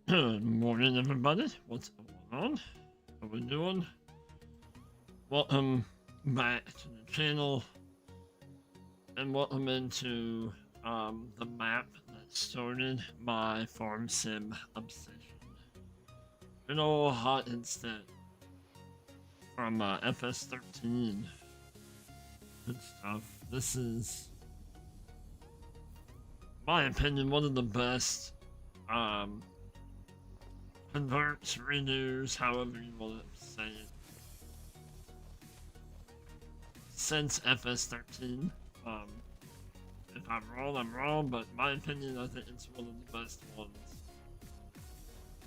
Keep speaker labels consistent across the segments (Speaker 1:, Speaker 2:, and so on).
Speaker 1: Good morning, everybody. What's going on? How we doing? Welcome back to the channel, and welcome into the map that started my farm sim obsession. Good old Hagenstedt from FS13. Good stuff. This is, in my opinion, one of the best um, converts, renews, however you want to say it, since FS13. Um, if I'm wrong, I'm wrong, but in my opinion, I think it's one of the best ones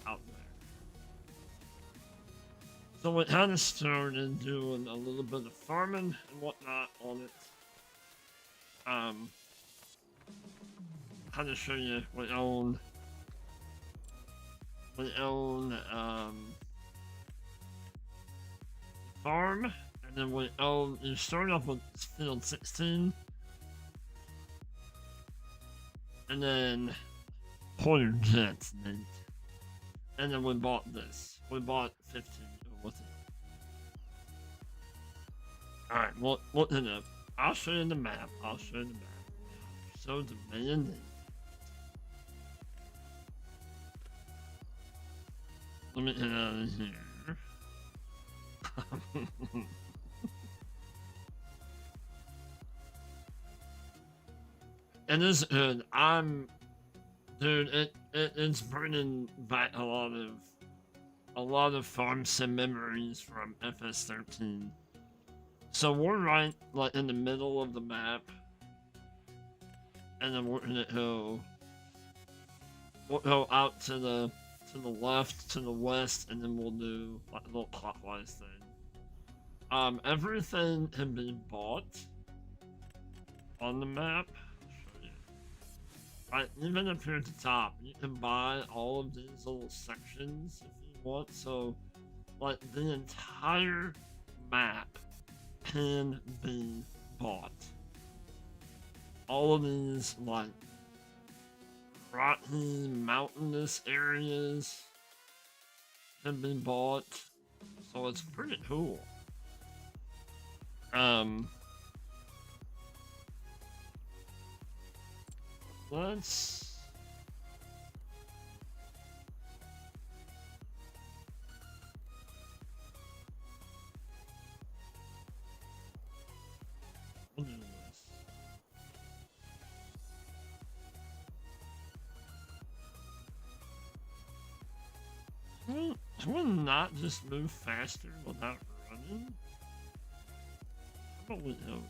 Speaker 1: out there. So we kind of started doing a little bit of farming and whatnot on it. Kind of show you we own farm, and then you start off with field 16, and then Pointer Jets, Nate. And then we bought this. We bought 15 with it. Alright, well, look it up. I'll show you the map. So demanding. Let me get out of here. And this good. Dude, it's bringing back a lot of farm sim memories from FS13. So we're right like in the middle of the map, and then we're gonna we'll go out to the left, to the west, and then we'll do like a little clockwise thing. Everything can be bought on the map. Right, even up here at the top, you can buy all of these little sections if you want. So, like, the entire map can be bought. All of these, like, rocky, mountainous areas can be bought. So it's pretty cool. Let's... We'll do this. Can we not just move faster without running? How about we don't?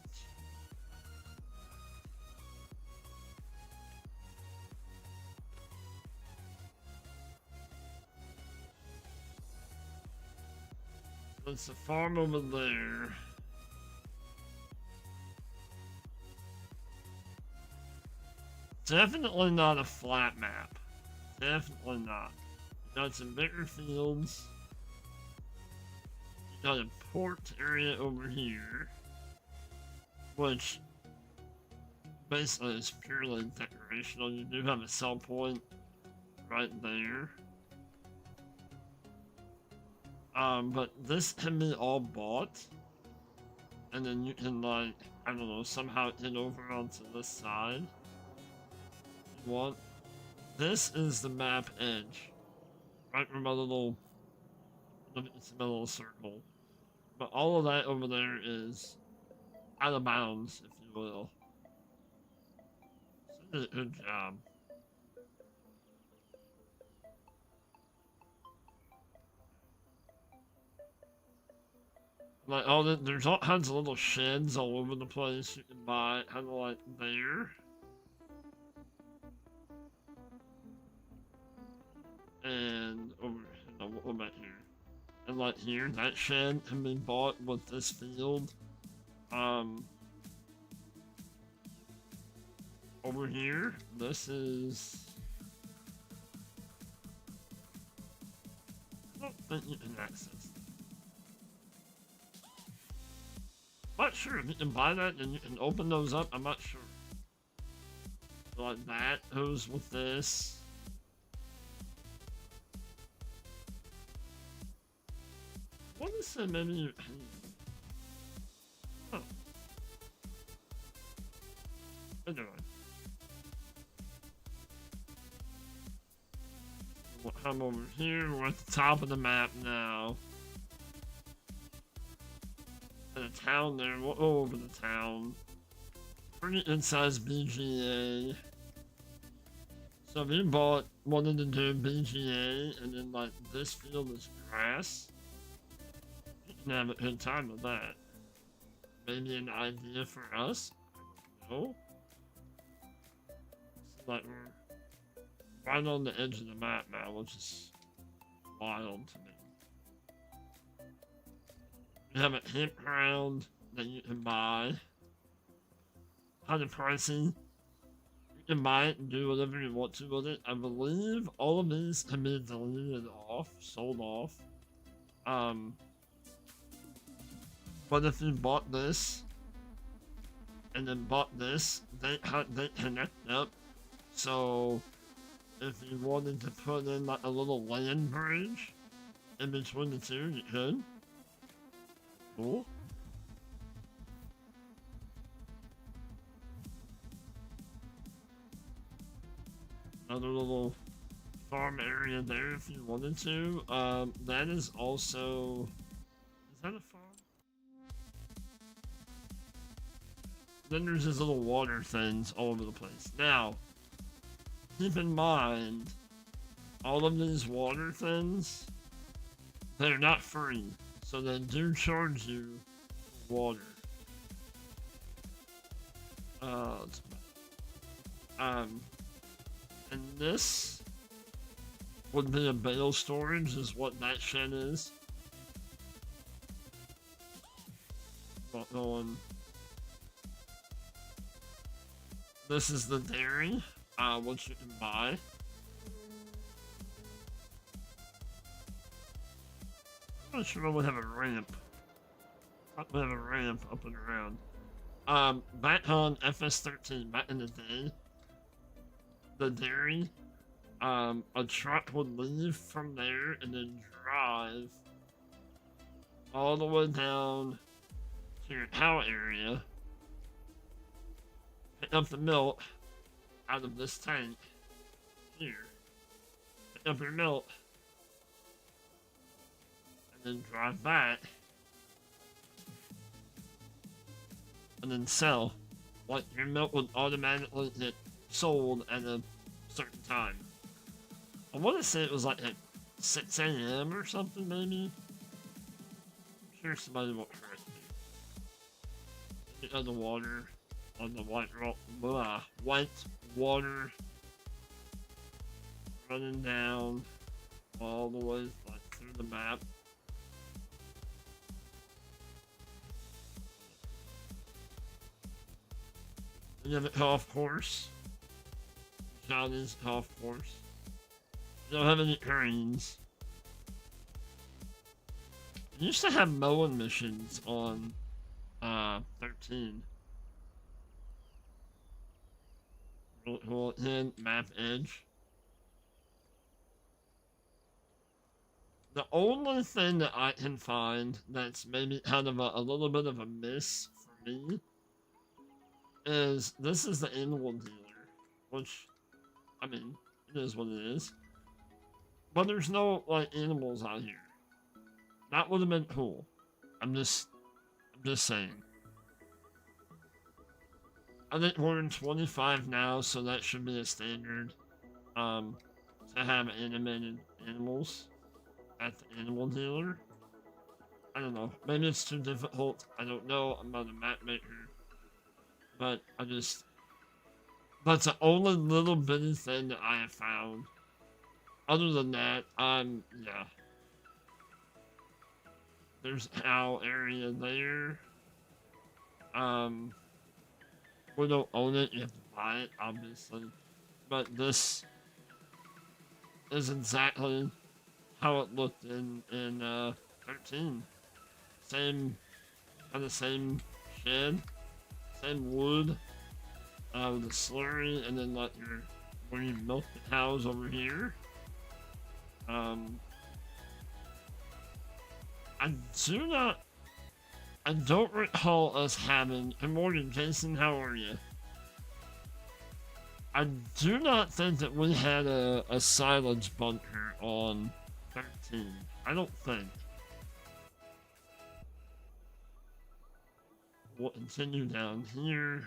Speaker 1: There's a farm over there. Definitely not a flat map. Definitely not. You got some bigger fields. You got a port area over here, which basically is purely decorational. You do have a sell point right there. But this can be all bought, and then you can, like, I don't know, somehow get over onto this side. You want? This is the map edge, right where my little circle. But all of that over there is out of bounds, if you will. So you did a good job. Like, there's all kinds of little sheds all over the place you can buy, kind of like there. And over, what about here? And like here, that shed can be bought with this field. Over here, this is... I don't think you can access it. I'm not sure if you can buy that and you can open those up. I'm not sure. Like that goes with this. say maybe. Oh, anyway. I'm over here. We're at the top of the map now. And a town there. We'll go over the town. Pretty good-sized BGA. So we bought, wanted to do BGA, and then like this field is grass. You can have a good time with that. Maybe an idea for us? No. It's like we're right on the edge of the map now, which is wild to me. We have a campground that you can buy. Kind of pricey. You can buy it and do whatever you want to with it. I believe all of these can be deleted off, sold off. But if you bought this and then bought this, they connect up. So if you wanted to put in like a little land bridge in between the two, you could. Cool. Another little farm area there if you wanted to. That is also... Is that a farm? Then there's these little water things all over the place. Now, keep in mind, all of these water things, they're not free. So they do charge you water. And this would be a bale storage is what that shed is. Not going. This is the dairy, which you can buy. I'm not sure I would have a ramp. I would have a ramp up and around. Back on FS13, back in the day, the dairy, a truck would leave from there and then drive all the way down to your cow area, pick up the milk out of this tank here, pick up your milk, and then drive back, and then sell. Like, your milk would automatically get sold at a certain time. I want to say it was like at 6 a.m. or something, maybe. I'm sure somebody will correct me. Get on the water, on the white water, running down all the way like through the map. You have a golf course. Johnny's golf course. You don't have any cranes. You used to have mowing missions on 13. Roll in map edge. The only thing that I can find that's maybe kind of a little bit of a miss for me is this is the animal dealer, which, I mean, it is what it is. But there's no, like, animals out here. That would have been cool. I'm just saying. I think we're in 25 now, so that should be a standard, to have animated animals at the animal dealer. I don't know. Maybe it's too difficult. I don't know. I'm not a map maker. But that's the only little bitty thing that I have found. Other than that, yeah. There's cow area there. We don't own it, you have to buy it, obviously. But this is exactly how it looked in 13. Same, kind of same shed, same wood, with the slurry, and then like where you milk the cows over here. I do not. I don't recall us having. Good morning, Jason. How are you? I do not think that we had a silence bunker on 13. I don't think. We'll continue down here.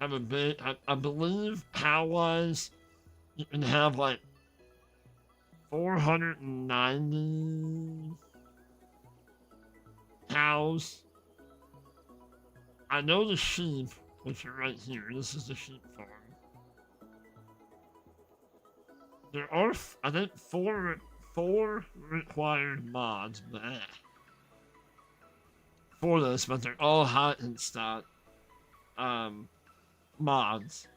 Speaker 1: Have a bit. I believe power-wise, you can have like 490 cows. I know the sheep, which are right here. This is the sheep farm. There are, I think, four required mods, but for this, but they're all Hagenstedt mods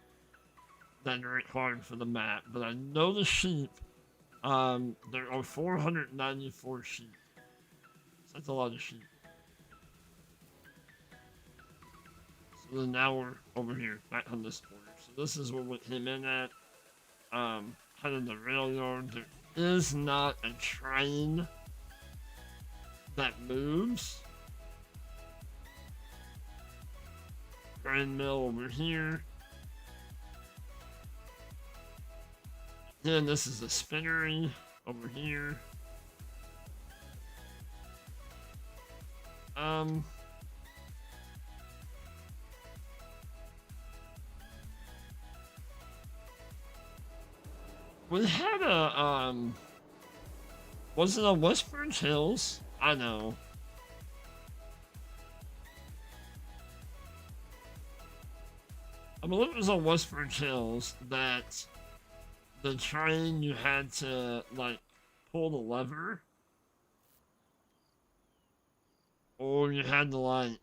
Speaker 1: that are required for the map. But I know the sheep. There are 494 sheep. So that's a lot of sheep. So then now we're over here, back on this border. So this is where we came in at. Kind of the rail yard. There is not a train that moves. Grain mill over here. Then this is the spinnery over here. We had a, was it on Westbridge Hills? I know. I believe it was on Westbridge Hills that the train you had to, like, pull the lever. Or you had to, like,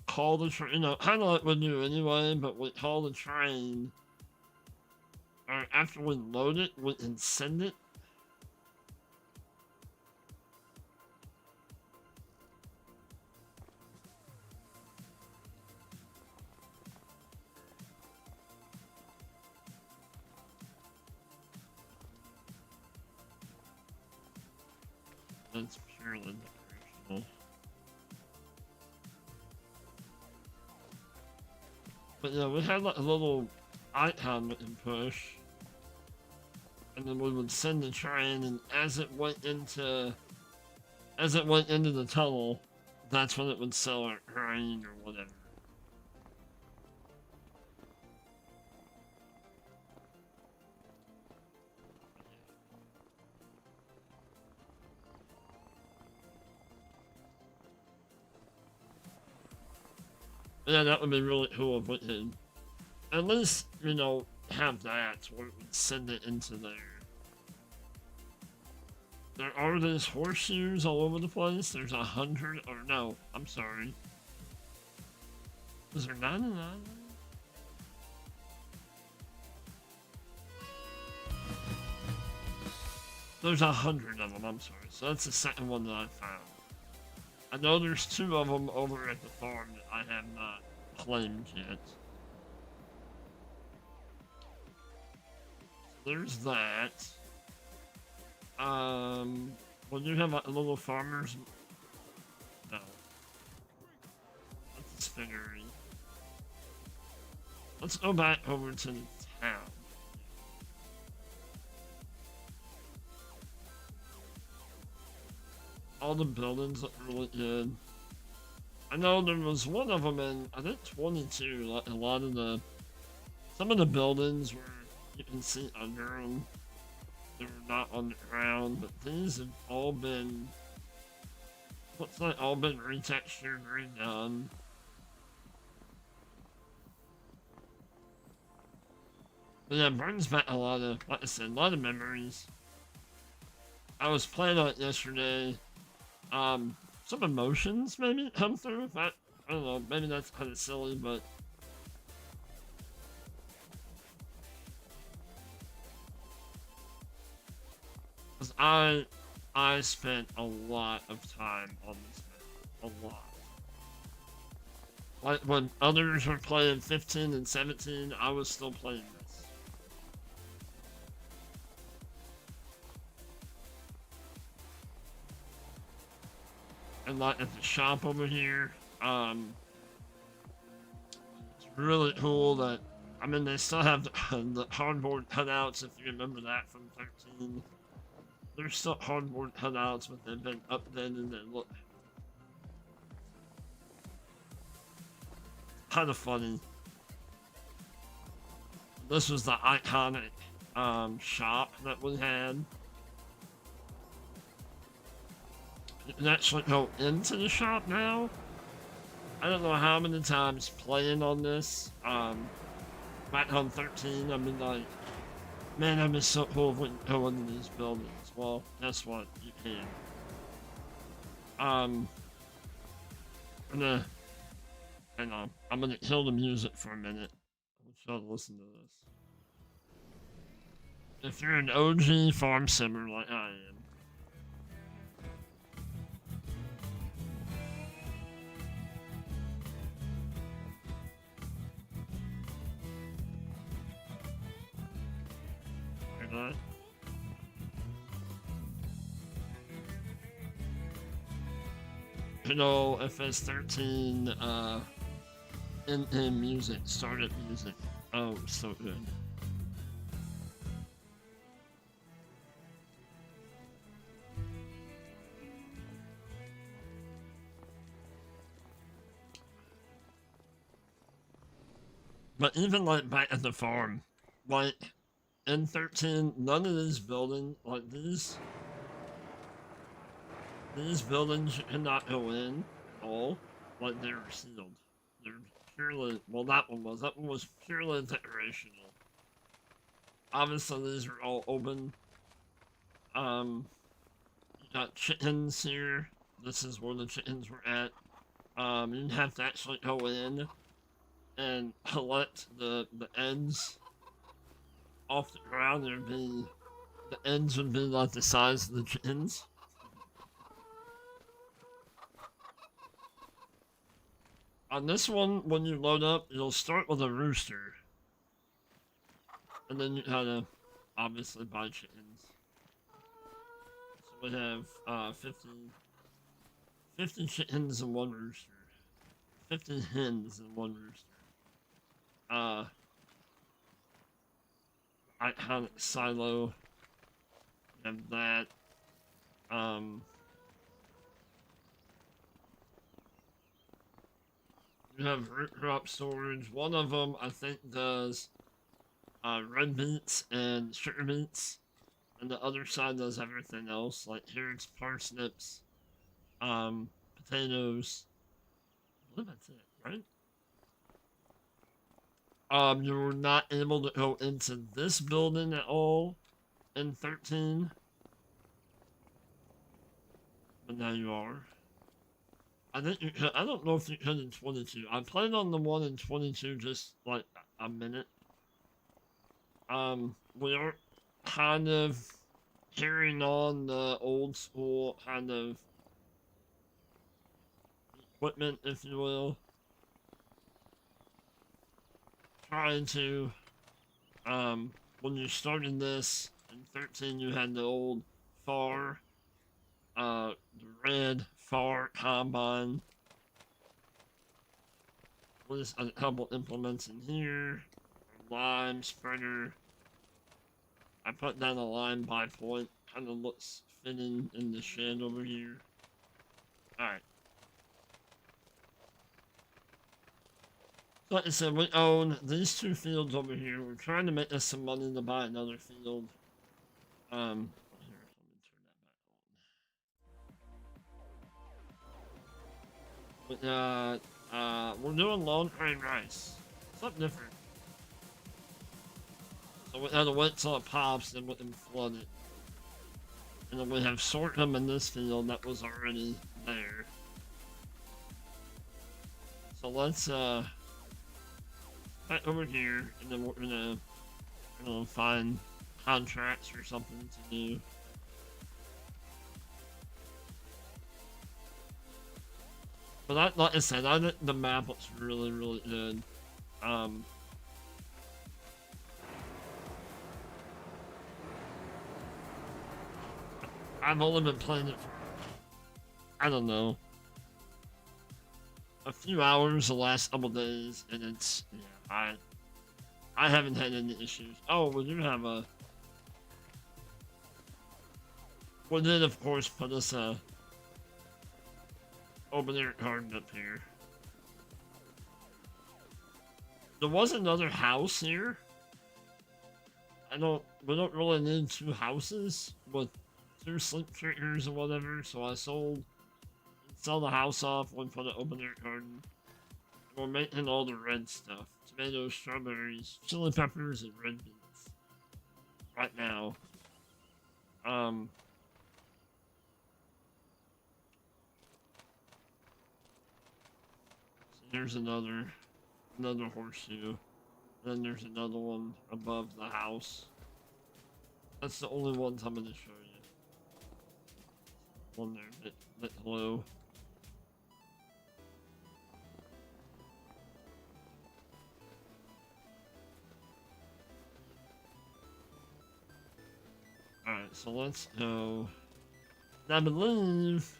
Speaker 1: call the train, you know, kind of like we do anyway, but we call the train. Or after we load it, we can send it. That's purely decorational. But yeah, we had like a little icon we can push. And then we would send the train, and as it went into the tunnel, that's when it would sell our grain or whatever. Yeah, that would be really cool if we could at least, you know, have that where it would send it into there. There are these horseshoes all over the place. There's 100, or no, I'm sorry. Is there 99? There's 100 of them, I'm sorry. So that's the second one that I found. I know there's 2 of them over at the farm that I have not claimed yet. There's that. Well, do you have a little farmers? No. That's a spinnery. Let's go back over to the town. All the buildings look really good. I know there was one of them in, I think 22, like a lot of the, some of the buildings where you can see under them. They were not on the ground, but these have all been, looks like all been retextured, redone. But yeah, it brings back a lot of, like I said, a lot of memories. I was playing on it yesterday. Some emotions maybe come through. I don't know, maybe that's kind of silly, but I spent a lot of time on this map. A lot. Like when others were playing 15 and 17, I was still playing this. and like at the shop over here. It's really cool that, I mean, they still have the cardboard cutouts, if you remember that from 13. There's still cardboard cutouts, but they've been updated and look kind of funny. This was the iconic shop that we had. You can actually go into the shop now. I don't know how many times playing on this, back on 13, I mean, like, man, I miss so cool if we can go into these buildings. Well, guess what? You can. I'm gonna, hang on, I'm gonna kill the music for a minute. I'm trying to listen to this. If you're an OG farm simmer like I am, you're not. You know, if it's 13, in music, started music. Oh, so good. But even like back at the farm, like in 13, none of these buildings, like these buildings you cannot go in at all. Like they're sealed. They're purely, well, that one was purely decorational. Obviously, these are all open. You got chickens here. This is where the chickens were at. You'd have to actually go in and collect the ends off the ground. The ends would be like the size of the chickens. On this one, when you load up, you'll start with a rooster. And then you gotta obviously buy chickens. So we have 50 chickens and one rooster. 50 hens and one rooster. Iconic silo. We have that. You have root crop storage. One of them, I think, does red beets and sugar beets, and the other side does everything else. Like here, it's parsnips, potatoes. I believe that's it, right? You were not able to go into this building at all in 13, but now you are. I think you could, I don't know if you could in 22. I played on the one in 22 just like a minute. We are kind of carrying on the old school kind of equipment, if you will. Trying to, when you started this in 13, you had the old FAR, the red FAR combine. With a couple implements in here. Lime spreader. I put down a line by point. Kind of looks fitting in the shed over here. Alright. Like I said, we own these two fields over here. We're trying to make us some money to buy another field. Here, let me turn that back on. We're doing long grain rice. Something different. So we had to wait till it pops and we can flood it. And then we have sorghum in this field that was already there. So let's back over here, and then we're gonna find contracts or something to do. But like I said, I think the map looks really, really good. I've only been playing it for, I don't know, a few hours the last couple days, and it's yeah, I haven't had any issues. Oh, we do have a. We did of course put us a open air garden up here. There was another house here. We don't really need two houses with two sleep triggers or whatever, so I sell the house off, one put an open air garden. We're making all the red stuff. Tomatoes, strawberries, chili peppers, and red beans. Right now. Um, so here's another horseshoe. Then there's another one above the house. That's the only ones I'm gonna show you. One there, lit low. Alright, so let's go. I believe.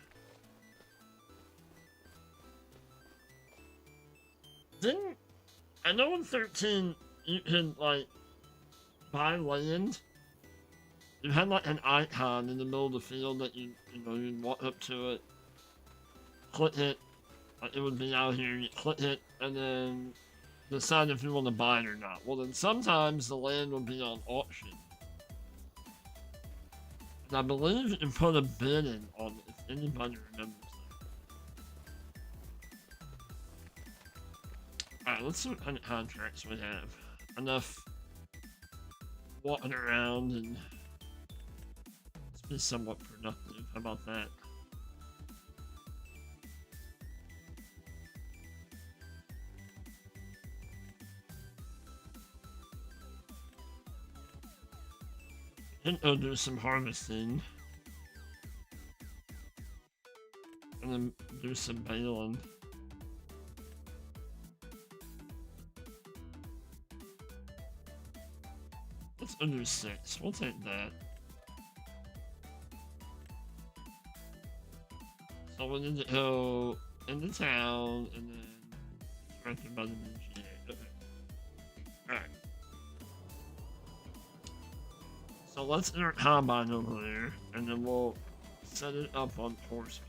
Speaker 1: Didn't. I know in 13 you can, like, buy land. You had, like, an icon in the middle of the field that you'd walk up to it, click it, like, it would be out here, you click it, and then decide if you want to buy it or not. Well, then sometimes the land will be on auction. And I believe you can put a bid in on it, if anybody remembers that. Alright, let's see what kind of contracts we have. Enough walking around and let's be somewhat productive. How about that? And go do some harvesting. And then do some baling. Let's do 6. We'll take that. So we need to go into town and then directed by the BGA. Okay. Alright. So let's enter combine over there, and then we'll set it up on horseplay.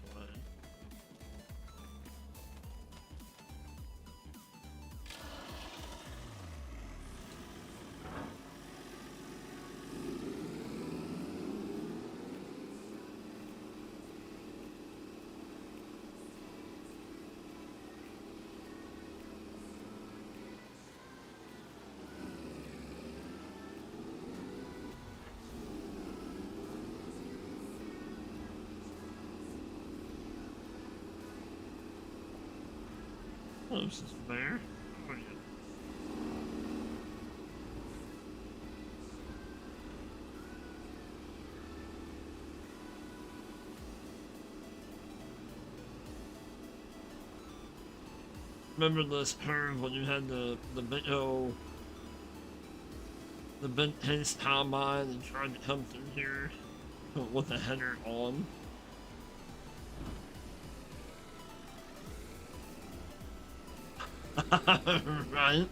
Speaker 1: This is fair. Oh, yeah. Remember this curve when you had the big the bent haste combine and tried to come through here with the header on? Right?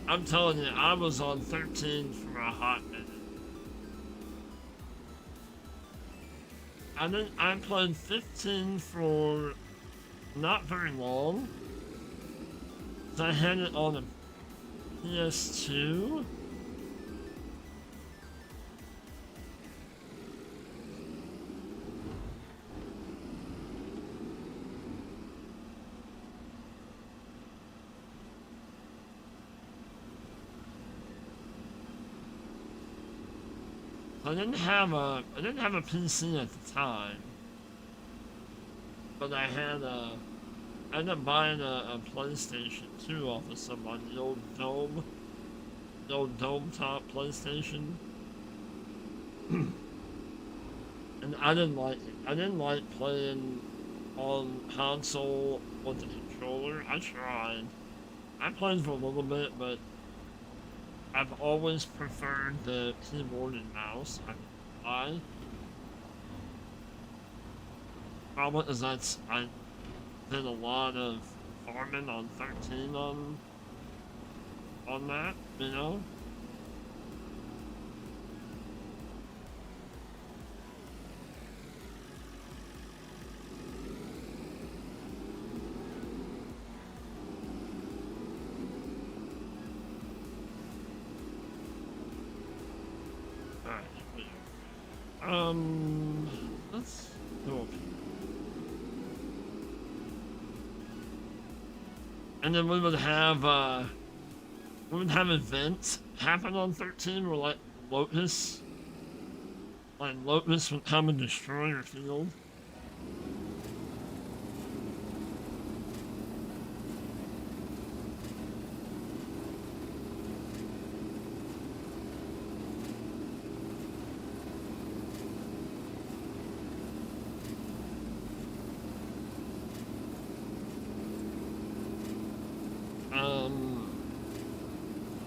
Speaker 1: I'm telling you, I was on 13 for a hot minute. I played 15 for not very long. So I had it on a PS2. I didn't have a PC at the time, but I ended up buying a PlayStation 2 off of somebody, the old dome top PlayStation. And I didn't like it. I didn't like playing on console with the controller. I tried. I played for a little bit, but I've always preferred the keyboard and mouse. I don't know why. Probably is I did a lot of farming on 13 on that, you know? Alright, let's go up here. And then we would have events happen on 13 where locusts would come and destroy your field.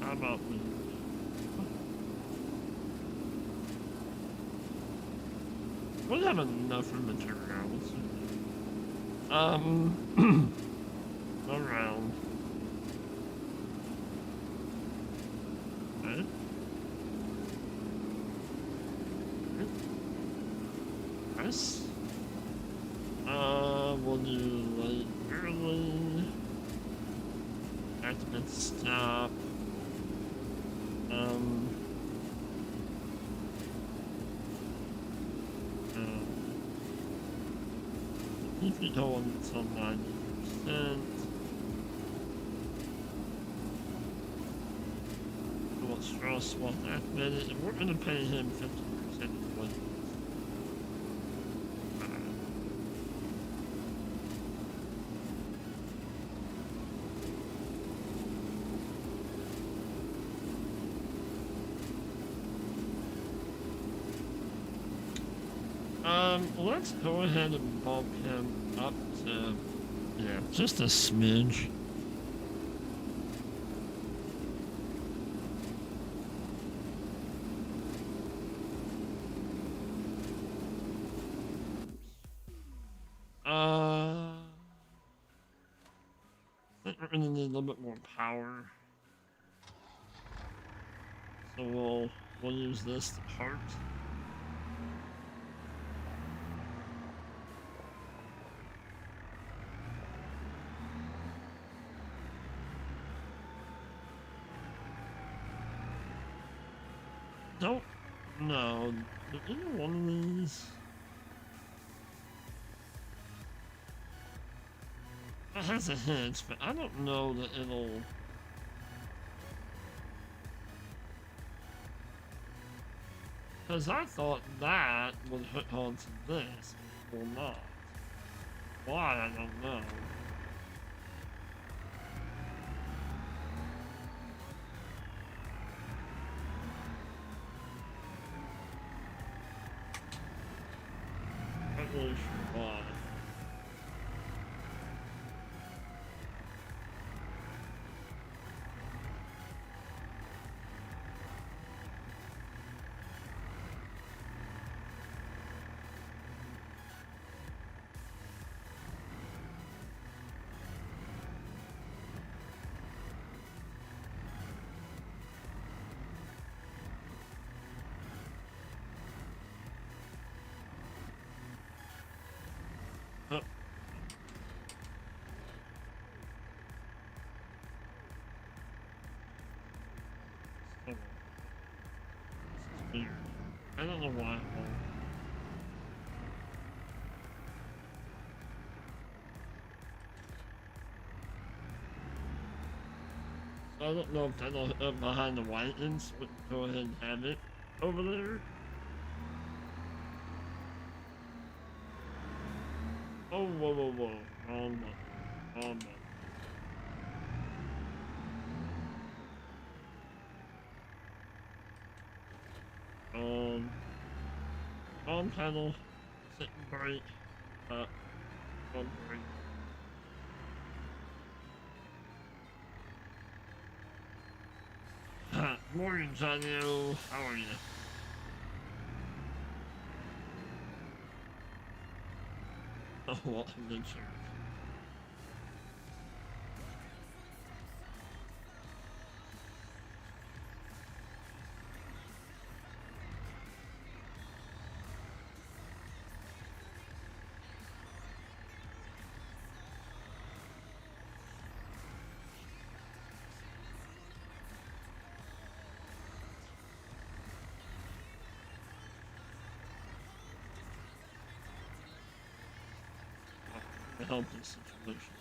Speaker 1: How about we? We have enough for materials. Around. Okay. Nice. We'll do like early. Activate stop. If you don't want it on 90%, what Strauss won't activate it, and we're going to pay him 50% of what let's go ahead and bump him up to, yeah, just a smidge. I think we're gonna need a little bit more power. So we'll use this to cart. Don't know. Either one of these. It has a hitch, but I don't know that it'll. Because I thought that would hook onto this, but it will not. Why, I don't know. Not really sure why. Weird. I don't know why it won't. So I don't know if that'll hook up behind the whitens, but go ahead and have it over there. Oh, whoa, whoa, whoa. Wrong button. Wrong button. On pedal, sit and brake, on brake. Morning, Johnny. How are you? Oh, welcome to church. To help this situation.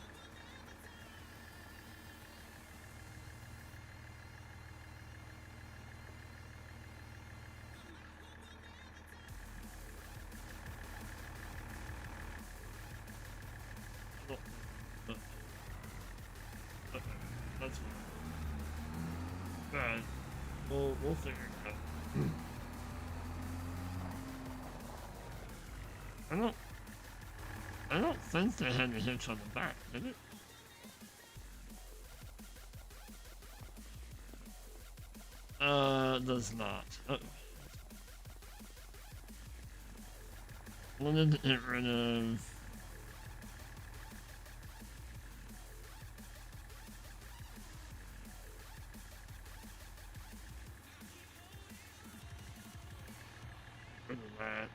Speaker 1: Well, but, okay, that's fine. Alright, we'll figure it out. I don't, I don't think they had a hitch on the back, did it? Does not. Wanted to get rid of. Rid of that.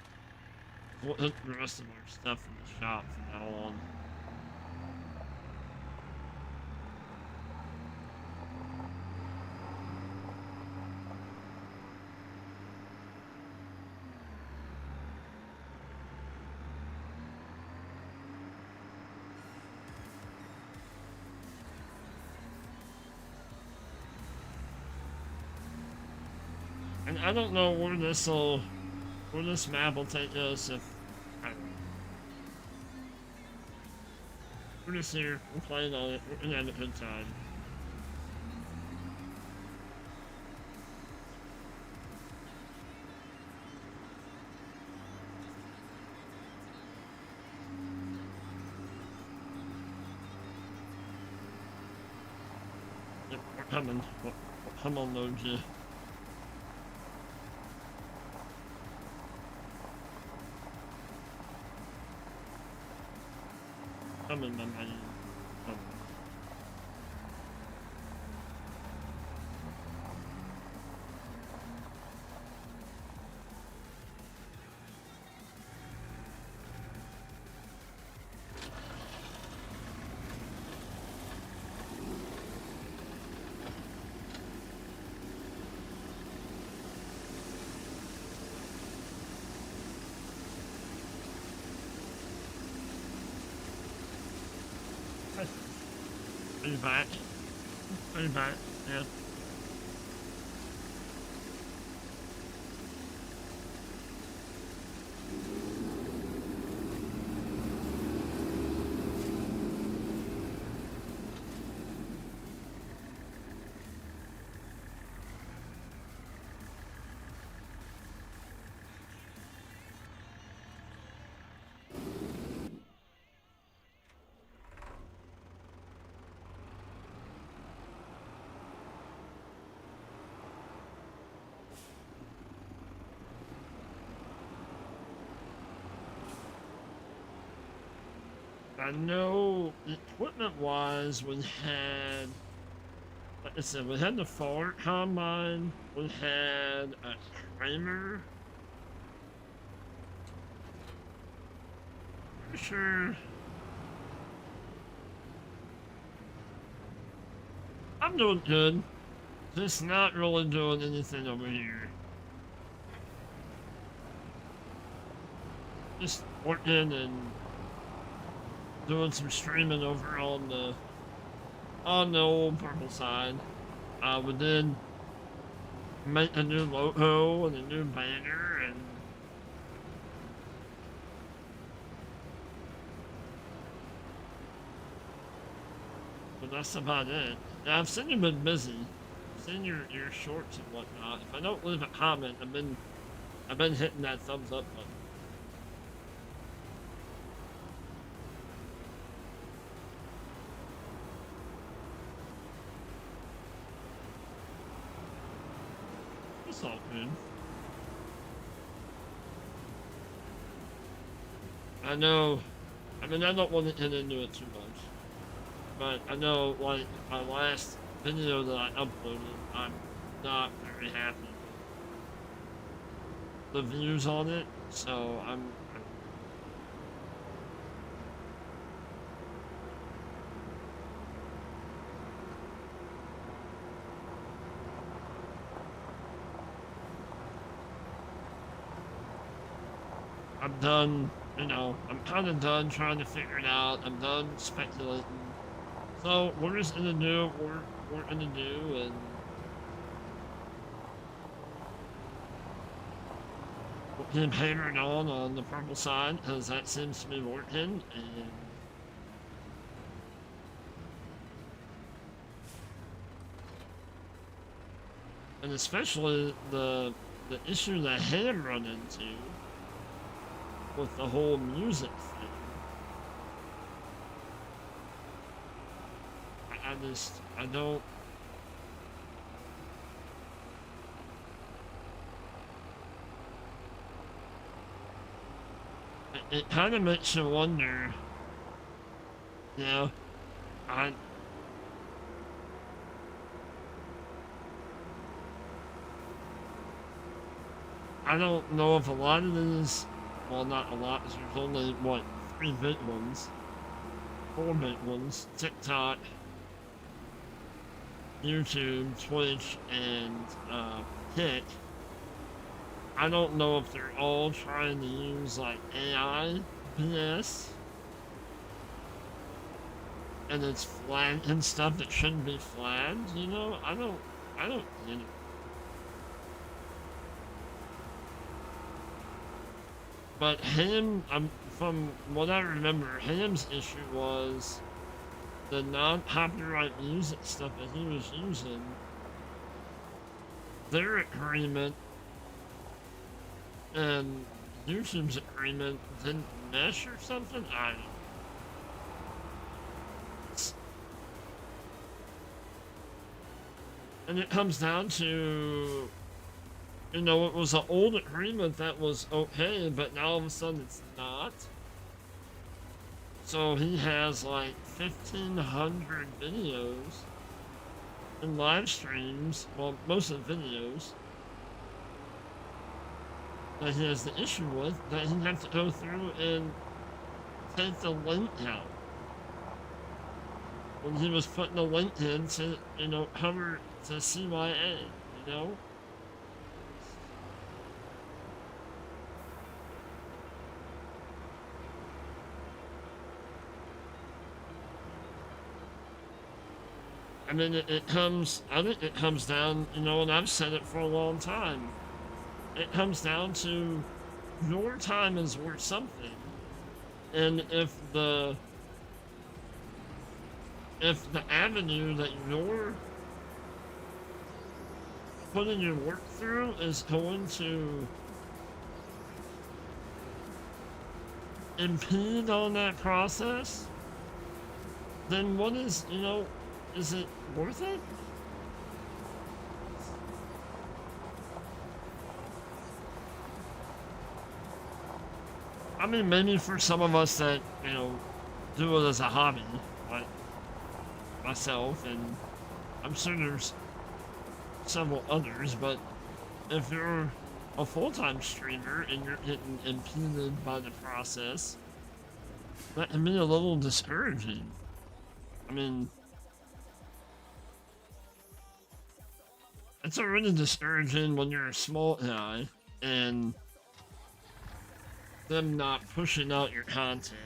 Speaker 1: We'll hit the rest of our stuff in the shop from now on. And I don't know where this map will take us if, I don't know. We're just here, we're playing on it, we're gonna have a good time. Yep, we're coming. We'll come on, load you. Coming, my man. Coming. Are you back? Are you back? Yeah. I know equipment-wise, we had, like I said, we had the Ford combine, we had a Kramer. Pretty sure. I'm doing good. Just not really doing anything over here. Just working and doing some streaming over on the old purple side. We did make a new logo and a new banner, and but that's about it. Yeah, I've seen you've been busy. I've seen your shorts and whatnot. If I don't leave a comment, I've been hitting that thumbs up button. all good. I know. I mean, I don't want to get into it too much, but I know, like, my last video that I uploaded, I'm not very happy with the views on it, so I'm done, you know, I'm kind of done trying to figure it out. I'm done speculating. So we're just gonna do what we're gonna do, and we'll keep hammering on the purple side because that seems to be working. And especially the issue that Ham run into with the whole music thing. I don't. It kind of makes you wonder, you know, I don't know if a lot of these, well, not a lot, because there's only, what, 3 big ones, 4 big ones, TikTok, YouTube, Twitch, and Kick. I don't know if they're all trying to use, like, AI BS, and it's flagged and stuff that shouldn't be flagged, you know? I don't get it. But him, from what I remember, Ham's issue was the non-copyright music stuff that he was using. Their agreement and YouTube's agreement didn't mesh or something? I don't know. And it comes down to, you know, it was an old agreement that was okay, but now all of a sudden it's not. So he has like 1,500 videos and live streams, well, most of the videos, that he has the issue with, that he'd have to go through and take the link out. When he was putting the link in to, you know, cover to CYA, you know? I mean, I think it comes down, you know, and I've said it for a long time. It comes down to your time is worth something. And if the avenue that you're putting your work through is going to impede on that process, then what is, you know, is it worth it? I mean, maybe for some of us that, you know, do it as a hobby, like myself, and I'm sure there's several others, but if you're a full-time streamer and you're getting impeded by the process, that can be a little discouraging. I mean, it's already discouraging when you're a small guy and them not pushing out your content.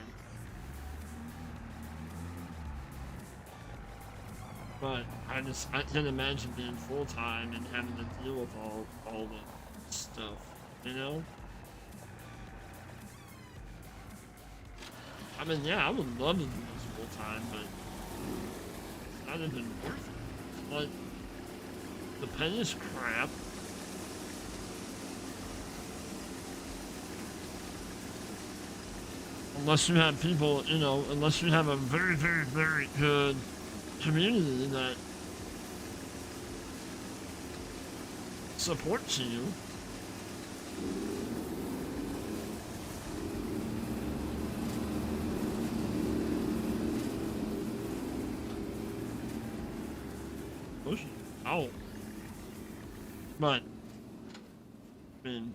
Speaker 1: But I can't imagine being full-time and having to deal with all the stuff, you know? I mean, yeah, I would love to do this full-time, but it's not even worth it. Like, the pay is crap. Unless you have people, you know, unless you have a very, very, very good community that support to you. Push it out. But, I mean,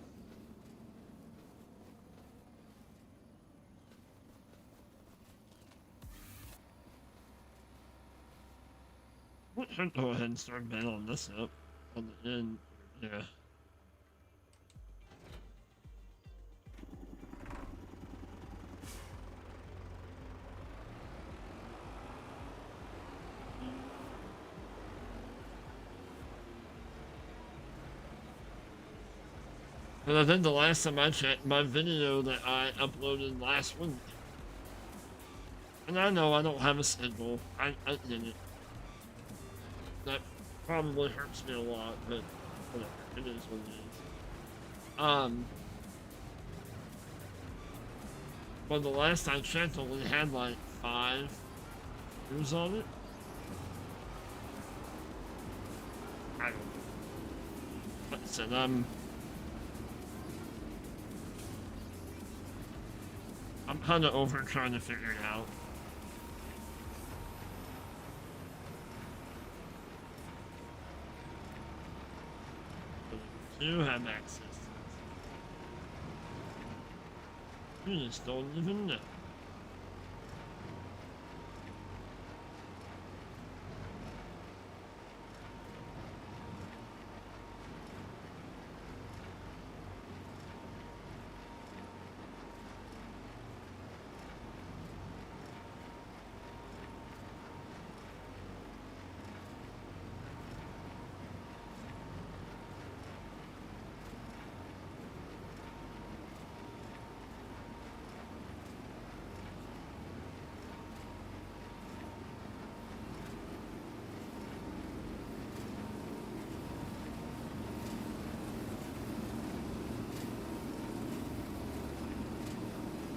Speaker 1: we should go ahead and start battling this up on the end. Yeah. And I think the last time I checked, my video that I uploaded last week, and I know I don't have a schedule, I did it. That probably hurts me a lot, but whatever, it is what it is. But the last I checked only had like 5 views on it. I don't know. Like I said, I'm kind of over trying to figure it out. But you do have access to it. You just don't even know.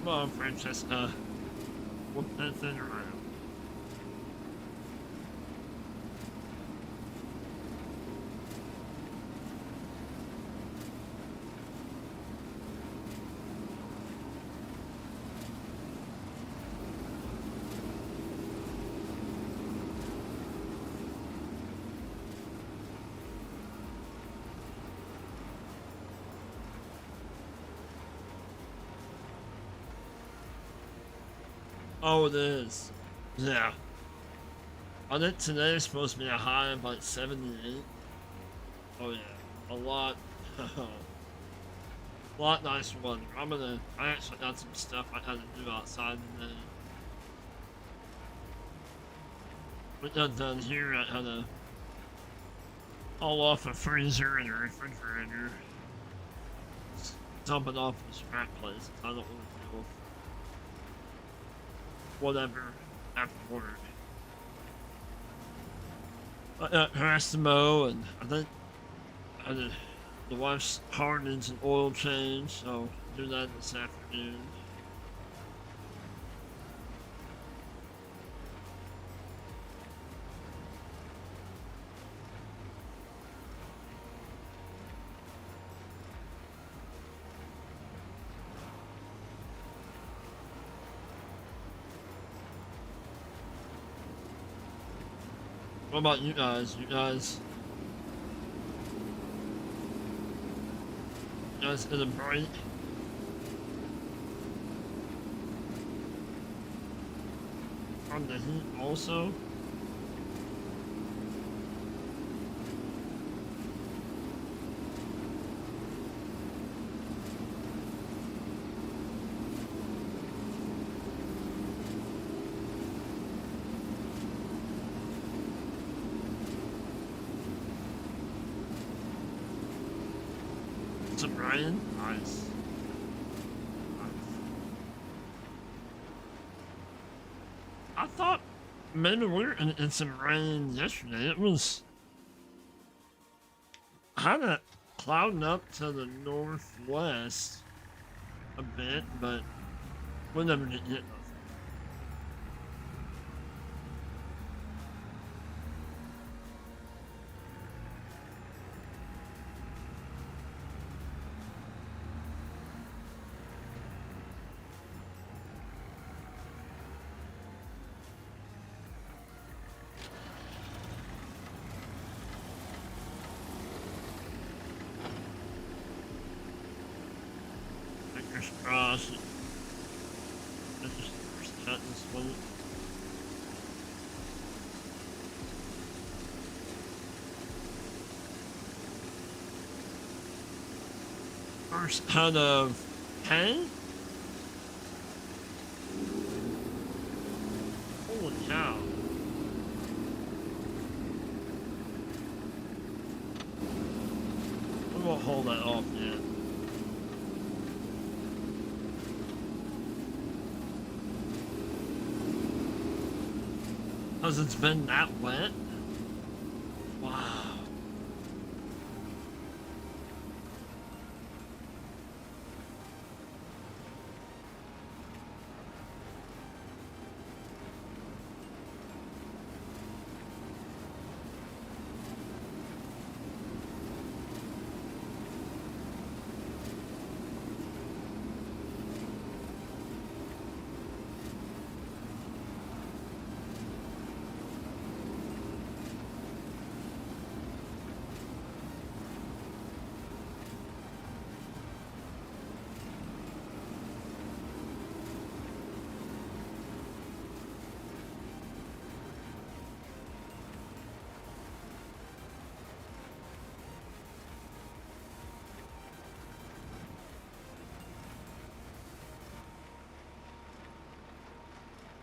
Speaker 1: Come on, Francesca. Whoop that thing around. Oh, it is. Yeah. I think today is supposed to be a high of like 78. Oh yeah. A lot. A lot nicer weather. I actually got some stuff I had to do outside today. What got done here, I had to haul off a freezer and a refrigerator. Dump it off the scrap place. I don't want to deal with whatever after work. I got grass to mow, and I think the wife's car needs an oil change, so I'll do that this afternoon. What about you guys? You guys in a break? From the heat also? To Brian? Nice. I thought maybe we were in some rain yesterday. It was kind of clouding up to the northwest a bit, but we never did hit nothing. gosh. I just cut this one. First cut of 10? Holy cow. We won't hold that off yet. Because it's been that wet? Wow.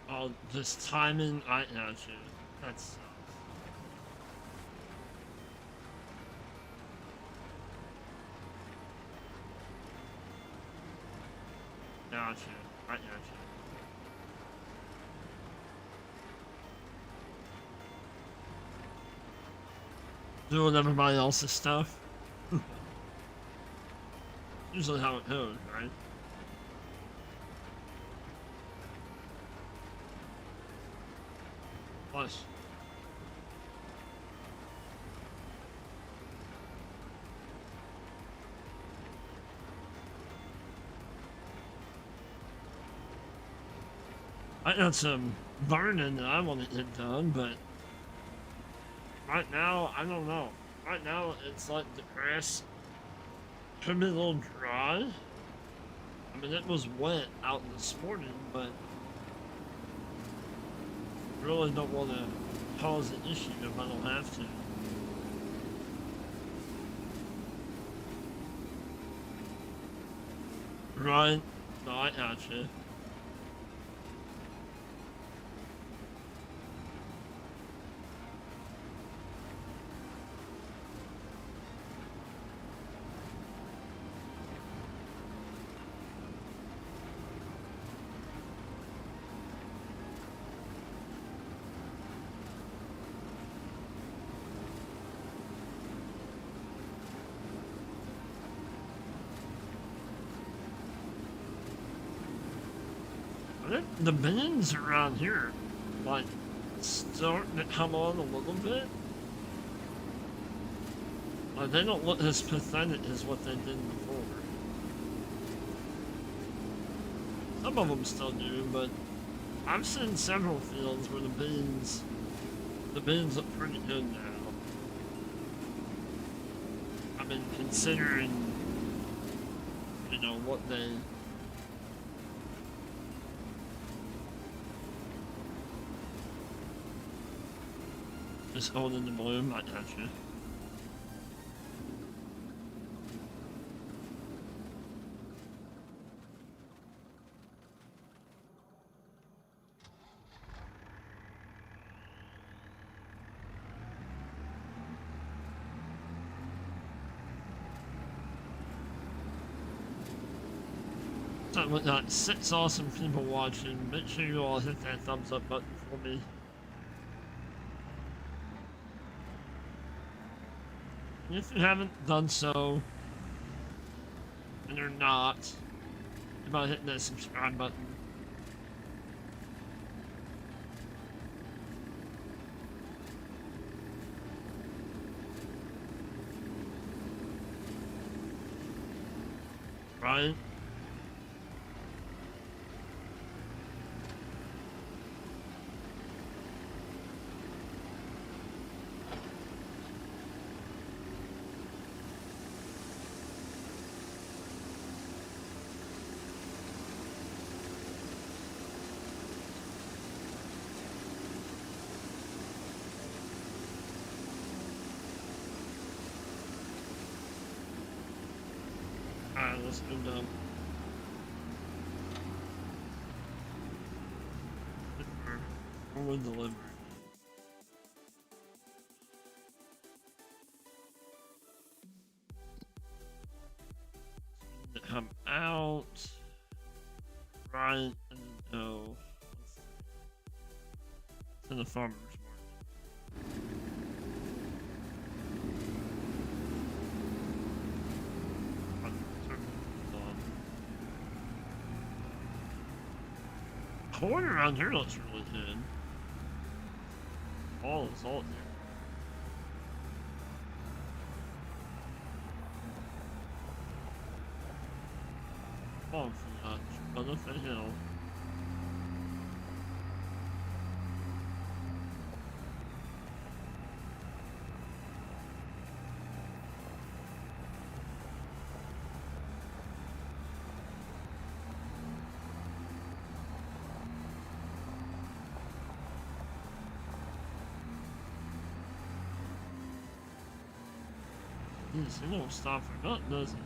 Speaker 1: Oh, this timing, I got you. That sucks. Got you. I got you. Doing everybody else's stuff. Usually how it goes, right? Plus. I got some burning that I want to get done, but right now, I don't know. Right now, it's like the grass could be a little dry. I mean, it was wet out this morning, but I really don't want to cause an issue if I don't have to. Right? No, I gotcha. I think the bins around here, like, starting to come on a little bit. Like, they don't look as pathetic as what they did before. Some of them still do, but I've seen several fields where the bins look pretty good now. I mean, considering, you know, what they just holding the bloom, I gotcha. Something with that 6 awesome people watching. Make sure you all hit that thumbs up button for me. If you haven't done so, and you're not, you might hit that subscribe button. Right? let's go down. Forward delivery. Come out. Right, and no. Let's see. It's in the farmer's market. Corn around here looks really good. All is all there. Oh, for that. But up the hill. It won't stop for nothing, does it?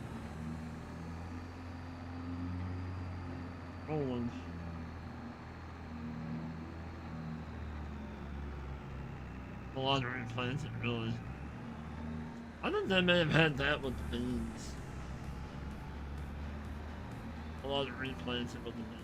Speaker 1: Rolling. A lot of replants, it really. I think they may have had that with the beans. A lot of replants it with the beans.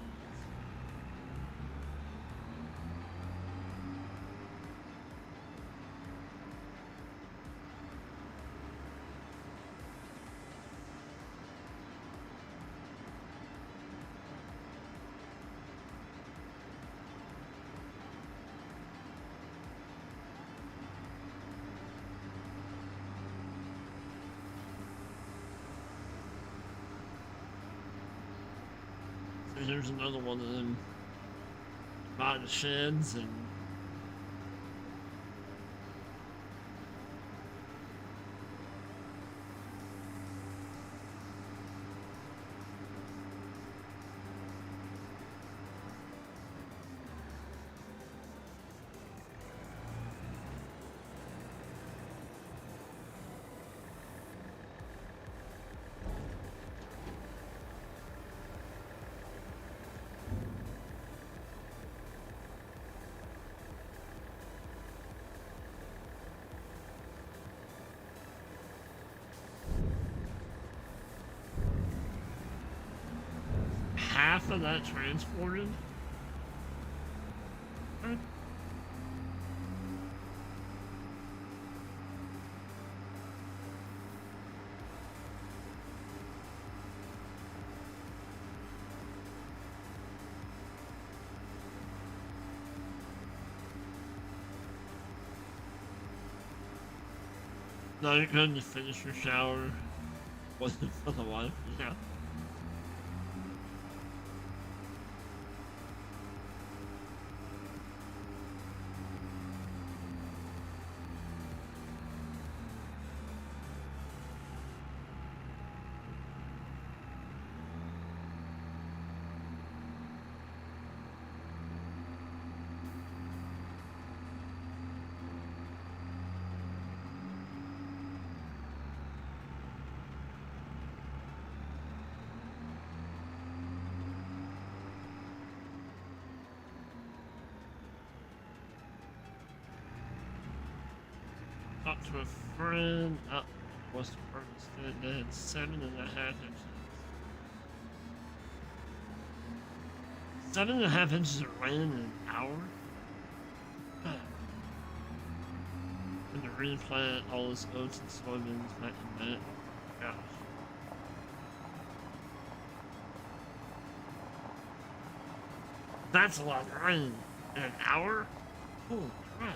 Speaker 1: Here's another one of them by the sheds and half of that transported. Okay. No, you're going to finish your shower. Wasn't for the wife, yeah. Talked to a friend up West Hagenstedt. They had 7.5 inches. 7.5 inches of rain in an hour? And to replant all his oats and soybeans back in May. Gosh. That's a lot of rain in an hour? Holy crap.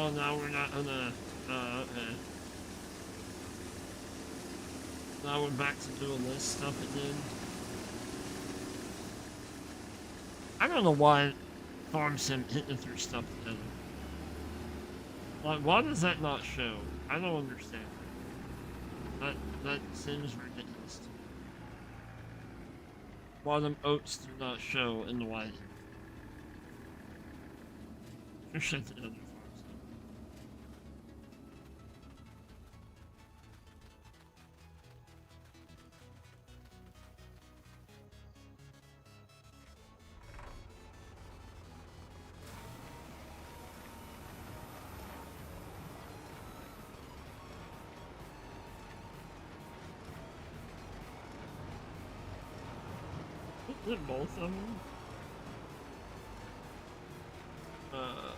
Speaker 1: Oh, now we're not gonna, okay. Now we're back to doing this stuff again. I don't know why Farm Sim hitting through stuff together. Like, why does that not show? I don't understand. That seems ridiculous to me. Why them oats do not show in the white. Shit the other Farm Sim. Is it both of them? Uh...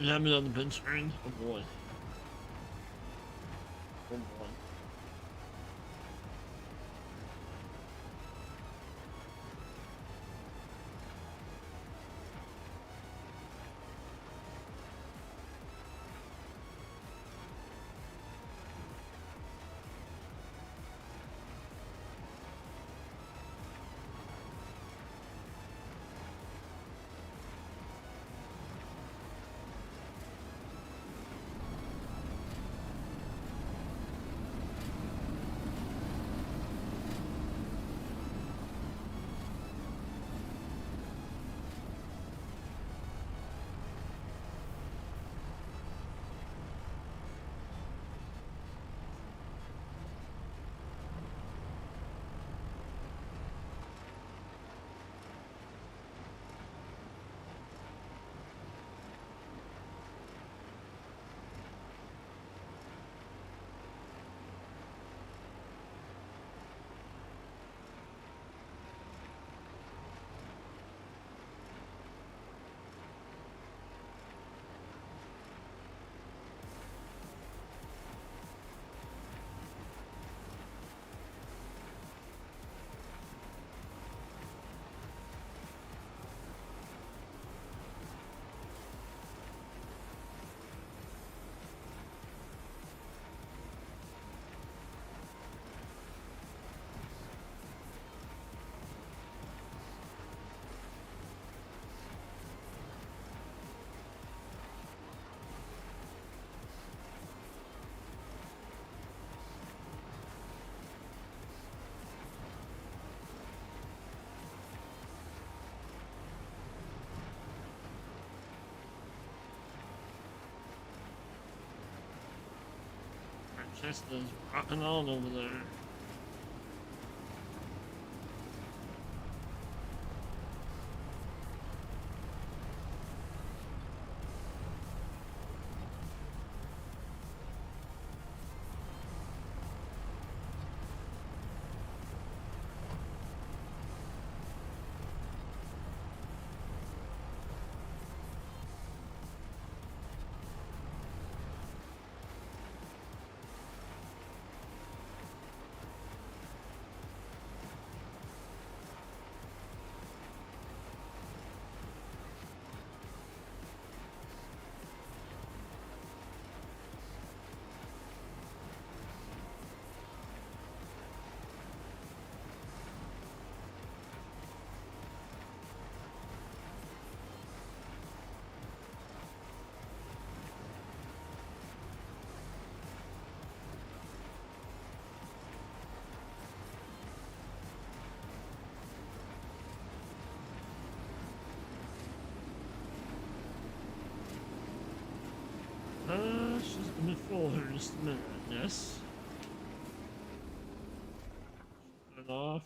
Speaker 1: You have me on the bench screen? Oh boy. Oh boy. Francesca's rocking on over there. She's gonna fool her in just a minute, yes. Turn it off.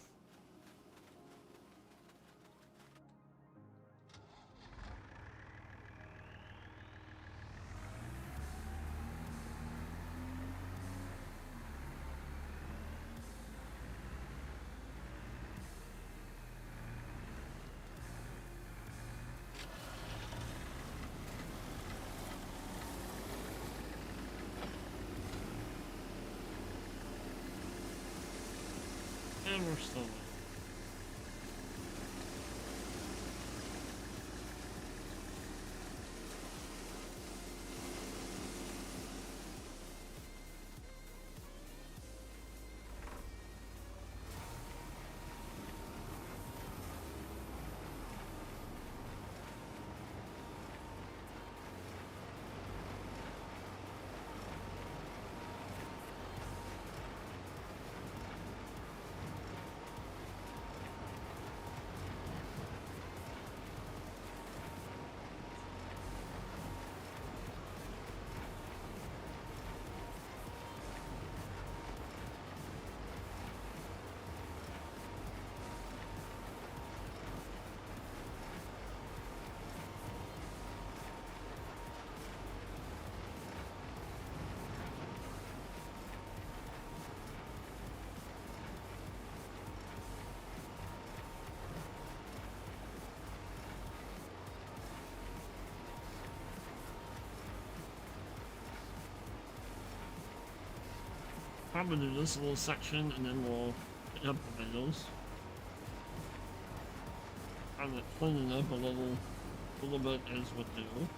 Speaker 1: And we're still there. Probably do this little section and then we'll pick up the bales. Kind of cleaning up a little bit as we do.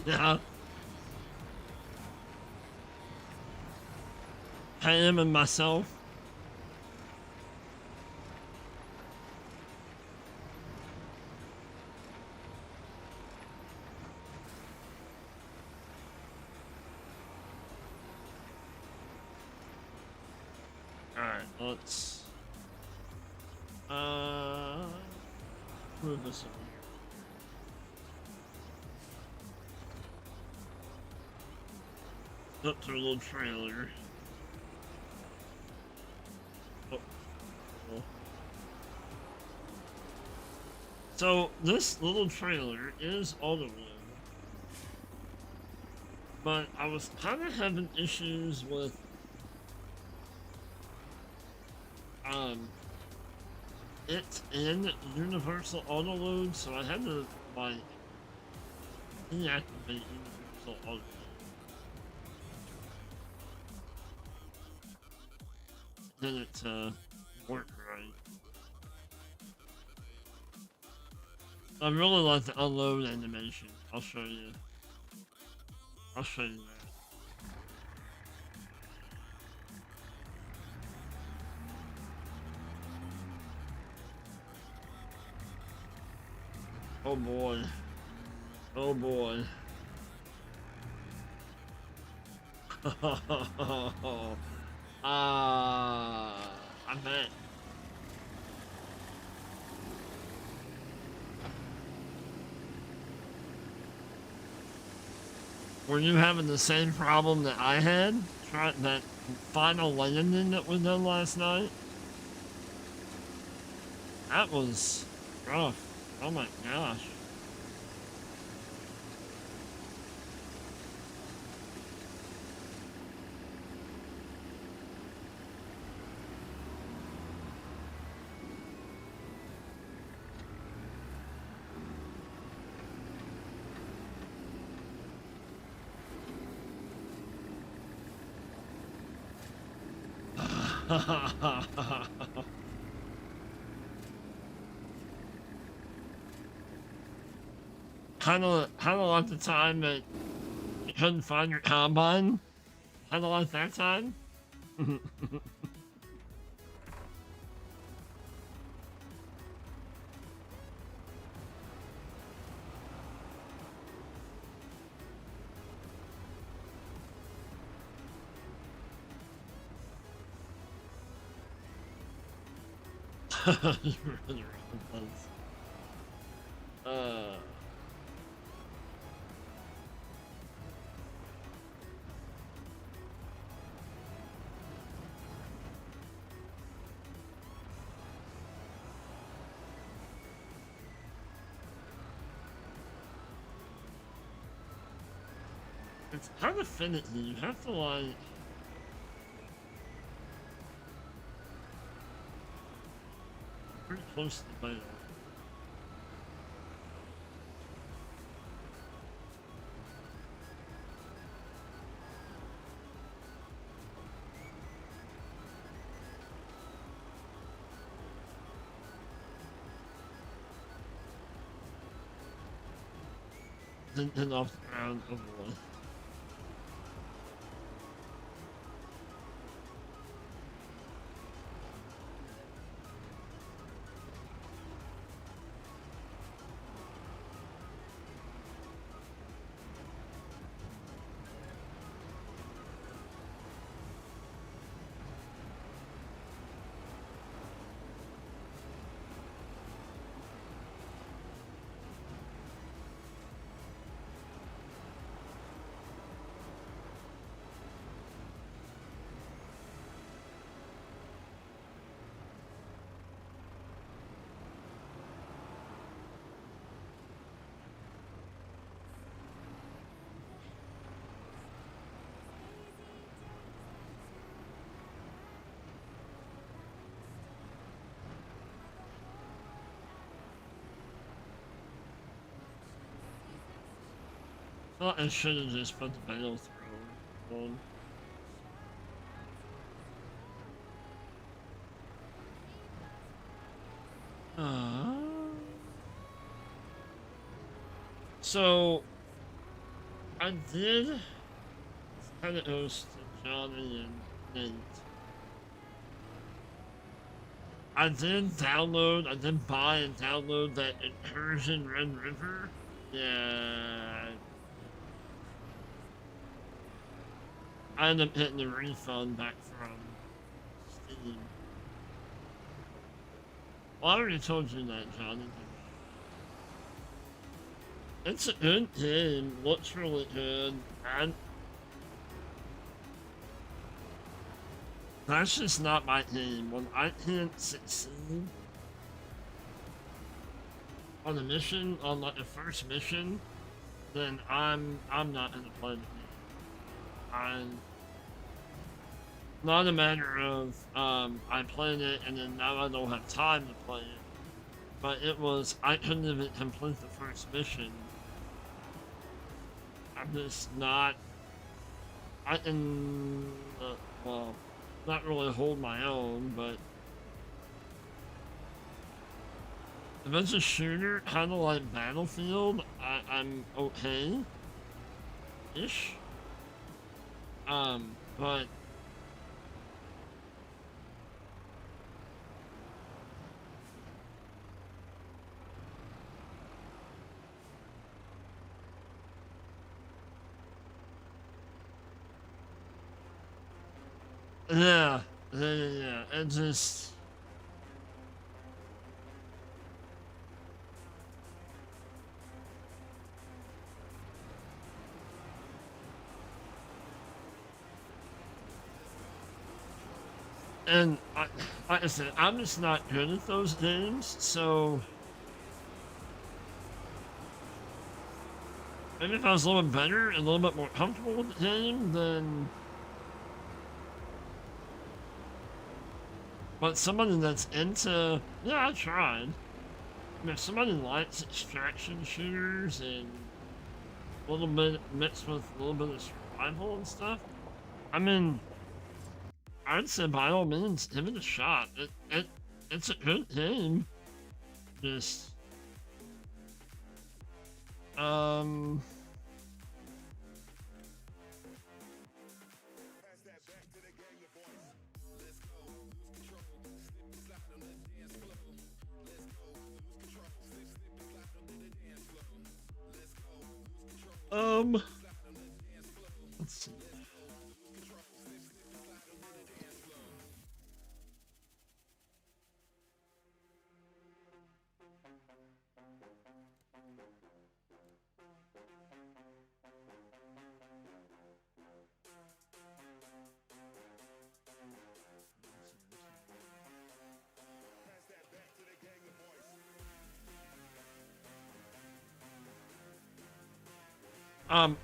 Speaker 1: Yeah. I am in myself. Alright, let's move this over here. Up to a little trailer. Oh, cool. So this little trailer is auto-load, but I was kind of having issues with it's in universal auto load, so I had to like deactivate universal audio. Get it to work right. I really like the unload animation. I'll show you. I'll show you that. Oh boy. Oh boy. I bet. Were you having the same problem that I had? That final landing that was done last night? That was rough. Oh my gosh. Kinda like the time that you couldn't find your combine. Kinda like that time. You really was. It's kind of finicky. You have to like. Pretty close to the final. Then off the ground overall. Well, I should have just put the battle throw on. So, I did kind of host Johnny and Nate. I did buy and download that Incursion Red River. Yeah. I ended up getting a refund back from Steam. Well, I already told you that, Johnny. It's a good game, looks really good, and that's just not my game. When I can't succeed on a mission, on like the first mission, then I'm not gonna play the game. I'm not a matter of I played it and then now I don't have time to play it. But it was I couldn't even complete the first mission I'm just not. I can, well, not really hold my own, but if it's a shooter, kind of like Battlefield, I'm okay-ish. But yeah, it just. And like I said, I'm just not good at those games, so maybe if I was a little bit better and a little bit more comfortable with the game, then. But somebody that's into, yeah, I tried. I mean, if somebody likes extraction shooters and a little bit mixed with a little bit of survival and stuff, I mean, I'd say by all means, give it a shot. It's a good game. Just, um, um, let's see.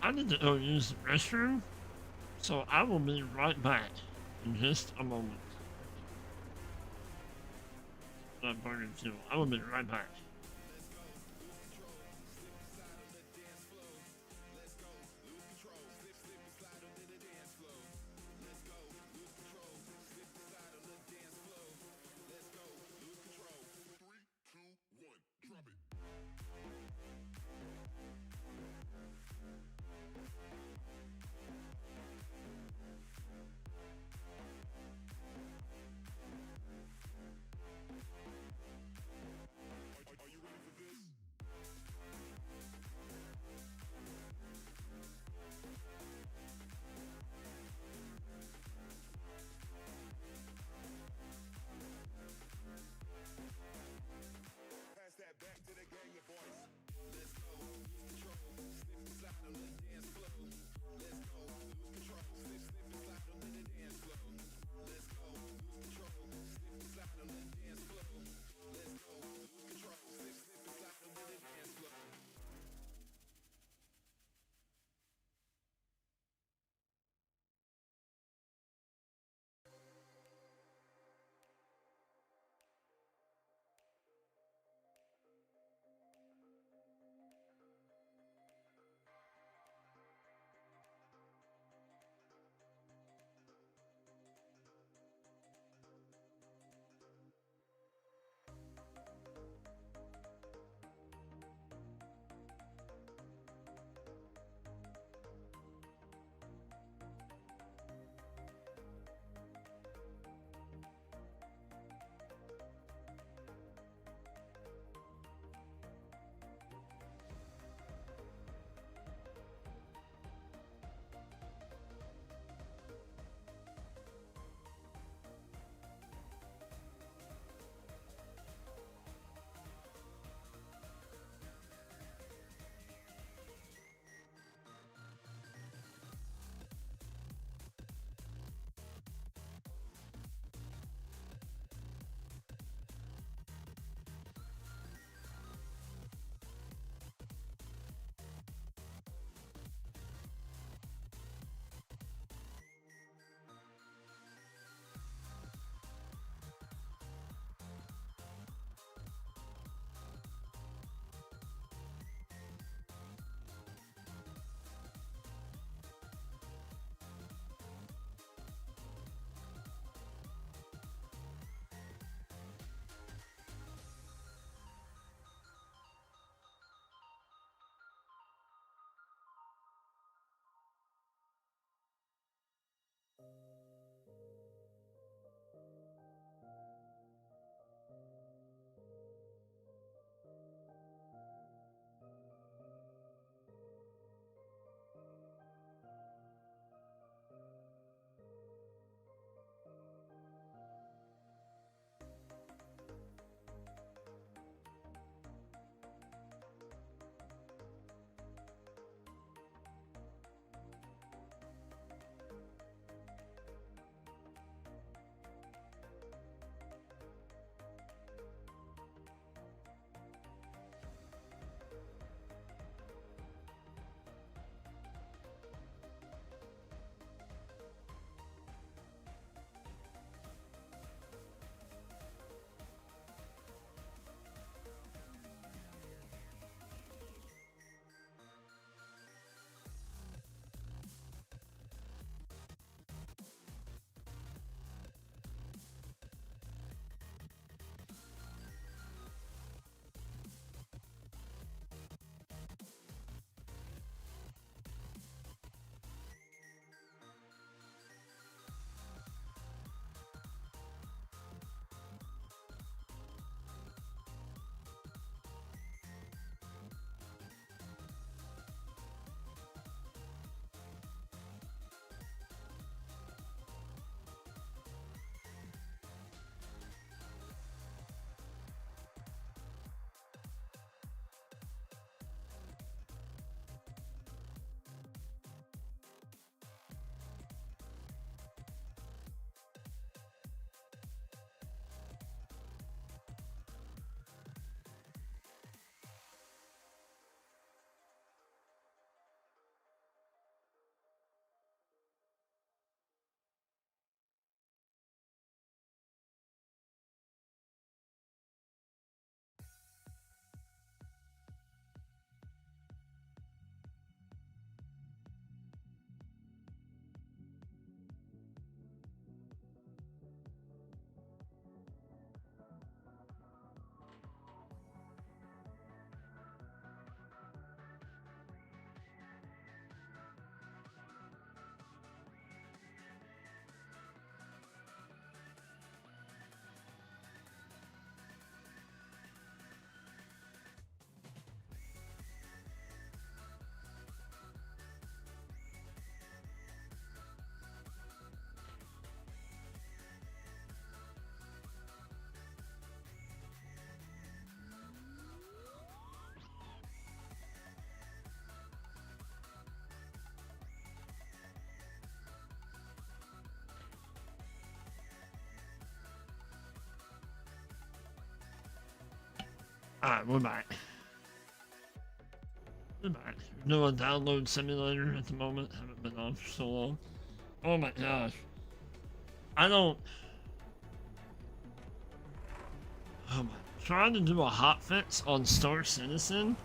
Speaker 1: I need to go use the restroom, so I will be right back in just a moment. Burning fuel. I will be right back. Alright, we're back. We're back. Doing a download simulator at the moment. Haven't been on for so long. Oh my gosh. I don't. Oh my. Trying to do a hotfix on Star Citizen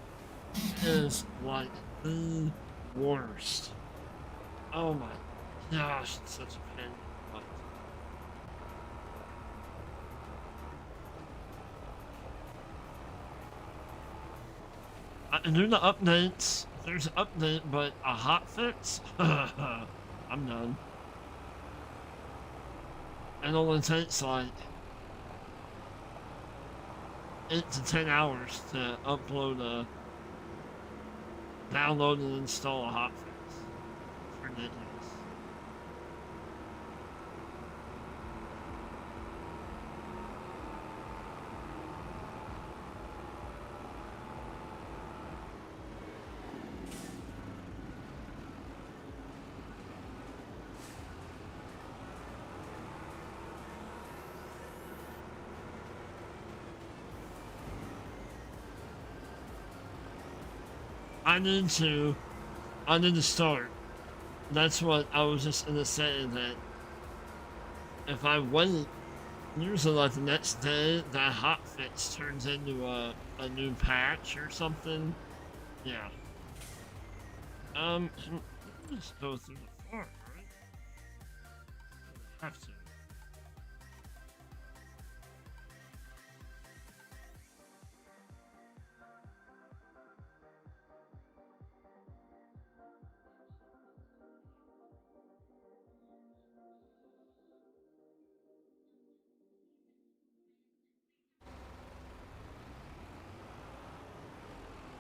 Speaker 1: is like the worst. Oh my gosh, it's such a pain. I can do the updates. There's an update, but a hotfix? I'm done. It only takes like 8 to 10 hours to download and install a hotfix. It's ridiculous. I need to start. That's what I was just gonna say, that if I wait, usually like the next day, that hotfix turns into a new patch or something. Yeah. Let's go through the farm, right? Have to.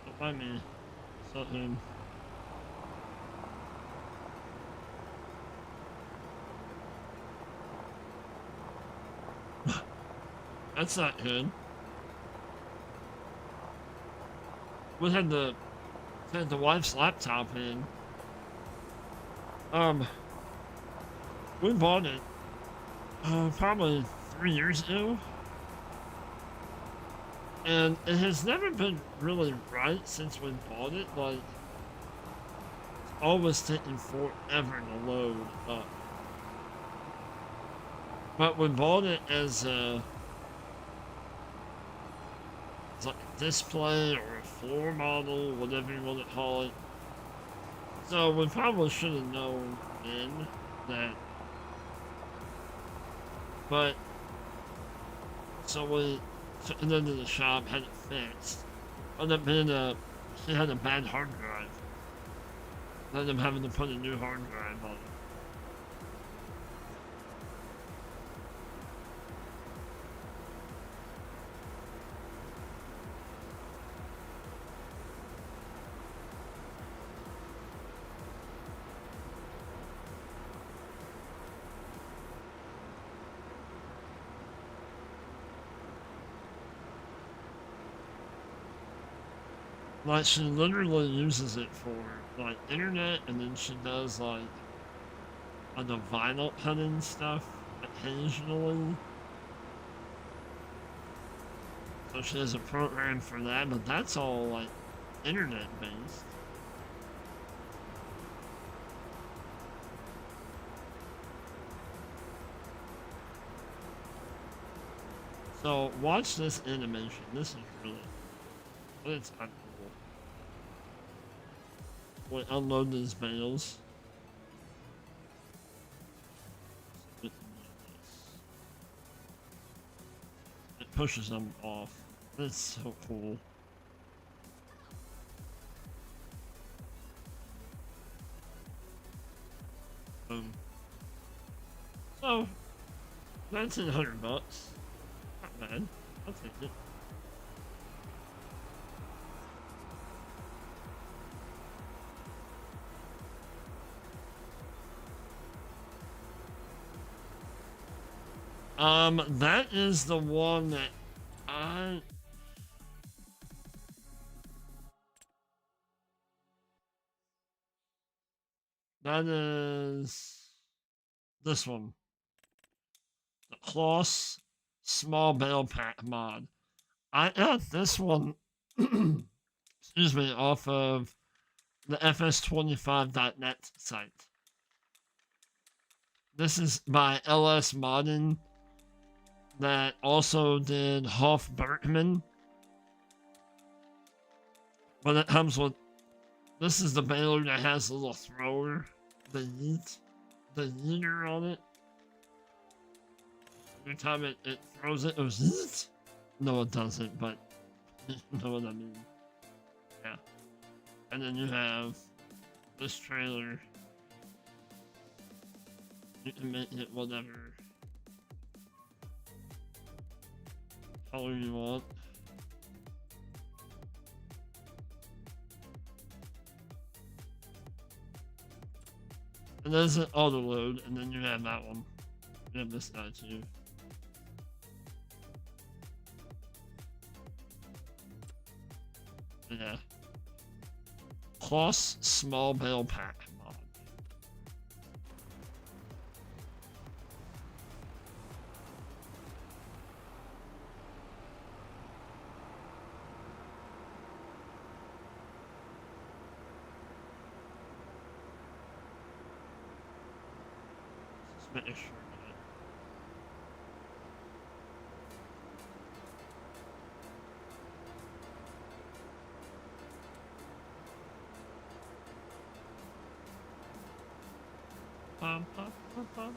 Speaker 1: Don't mind me. So him. That's not good. We had the wife's laptop in. We bought it probably 3 years ago, and it has never been really right since we bought it. Like, it's always taking forever to load up. But we bought it as it's like a display or a floor model, whatever you want to call it. So we probably should have known then that. But so we took it into the shop, had it fixed. Ended up being she had a bad hard drive. Ended up having to put a new hard drive on it. Like, she literally uses it for, like, internet, and then she does, like, on the vinyl cutting stuff occasionally. So she has a program for that, but that's all, like, internet-based. So, watch this animation. This is really... It's uncool. We unload these bales. It pushes them off. It's so cool. Boom. So, $1,900. Not bad. I'll take it. That is the one that I... That is... this one. The Kloss Small Bale Pack mod. I got this one, excuse me, off of the fs25.net site. This is by LS Modern that also did Hoff Berkman, but it comes with, this is the baler that has a little thrower, the yeeter on it. Every time it throws it goes yeet. No, it doesn't, but you know what I mean. Yeah. And then you have this trailer. You can make it whatever color you want. And there's an auto load, and then you have that one. You have this guy too. Yeah. Plus small bale pack mod. Just make sure that pom pom pom pom.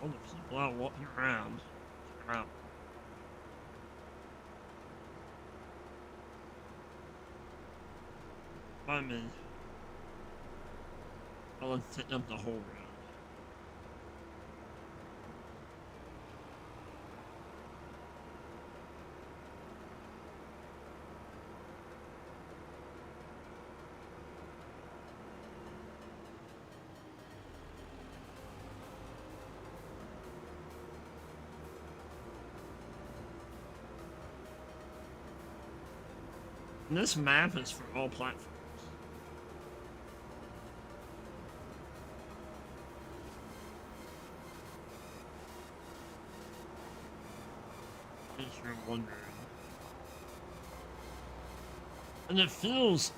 Speaker 1: All the people out walking around. Check 'em out. Find me. I'll take up the whole round. And this map is for all platforms. In case you're wondering. And it feels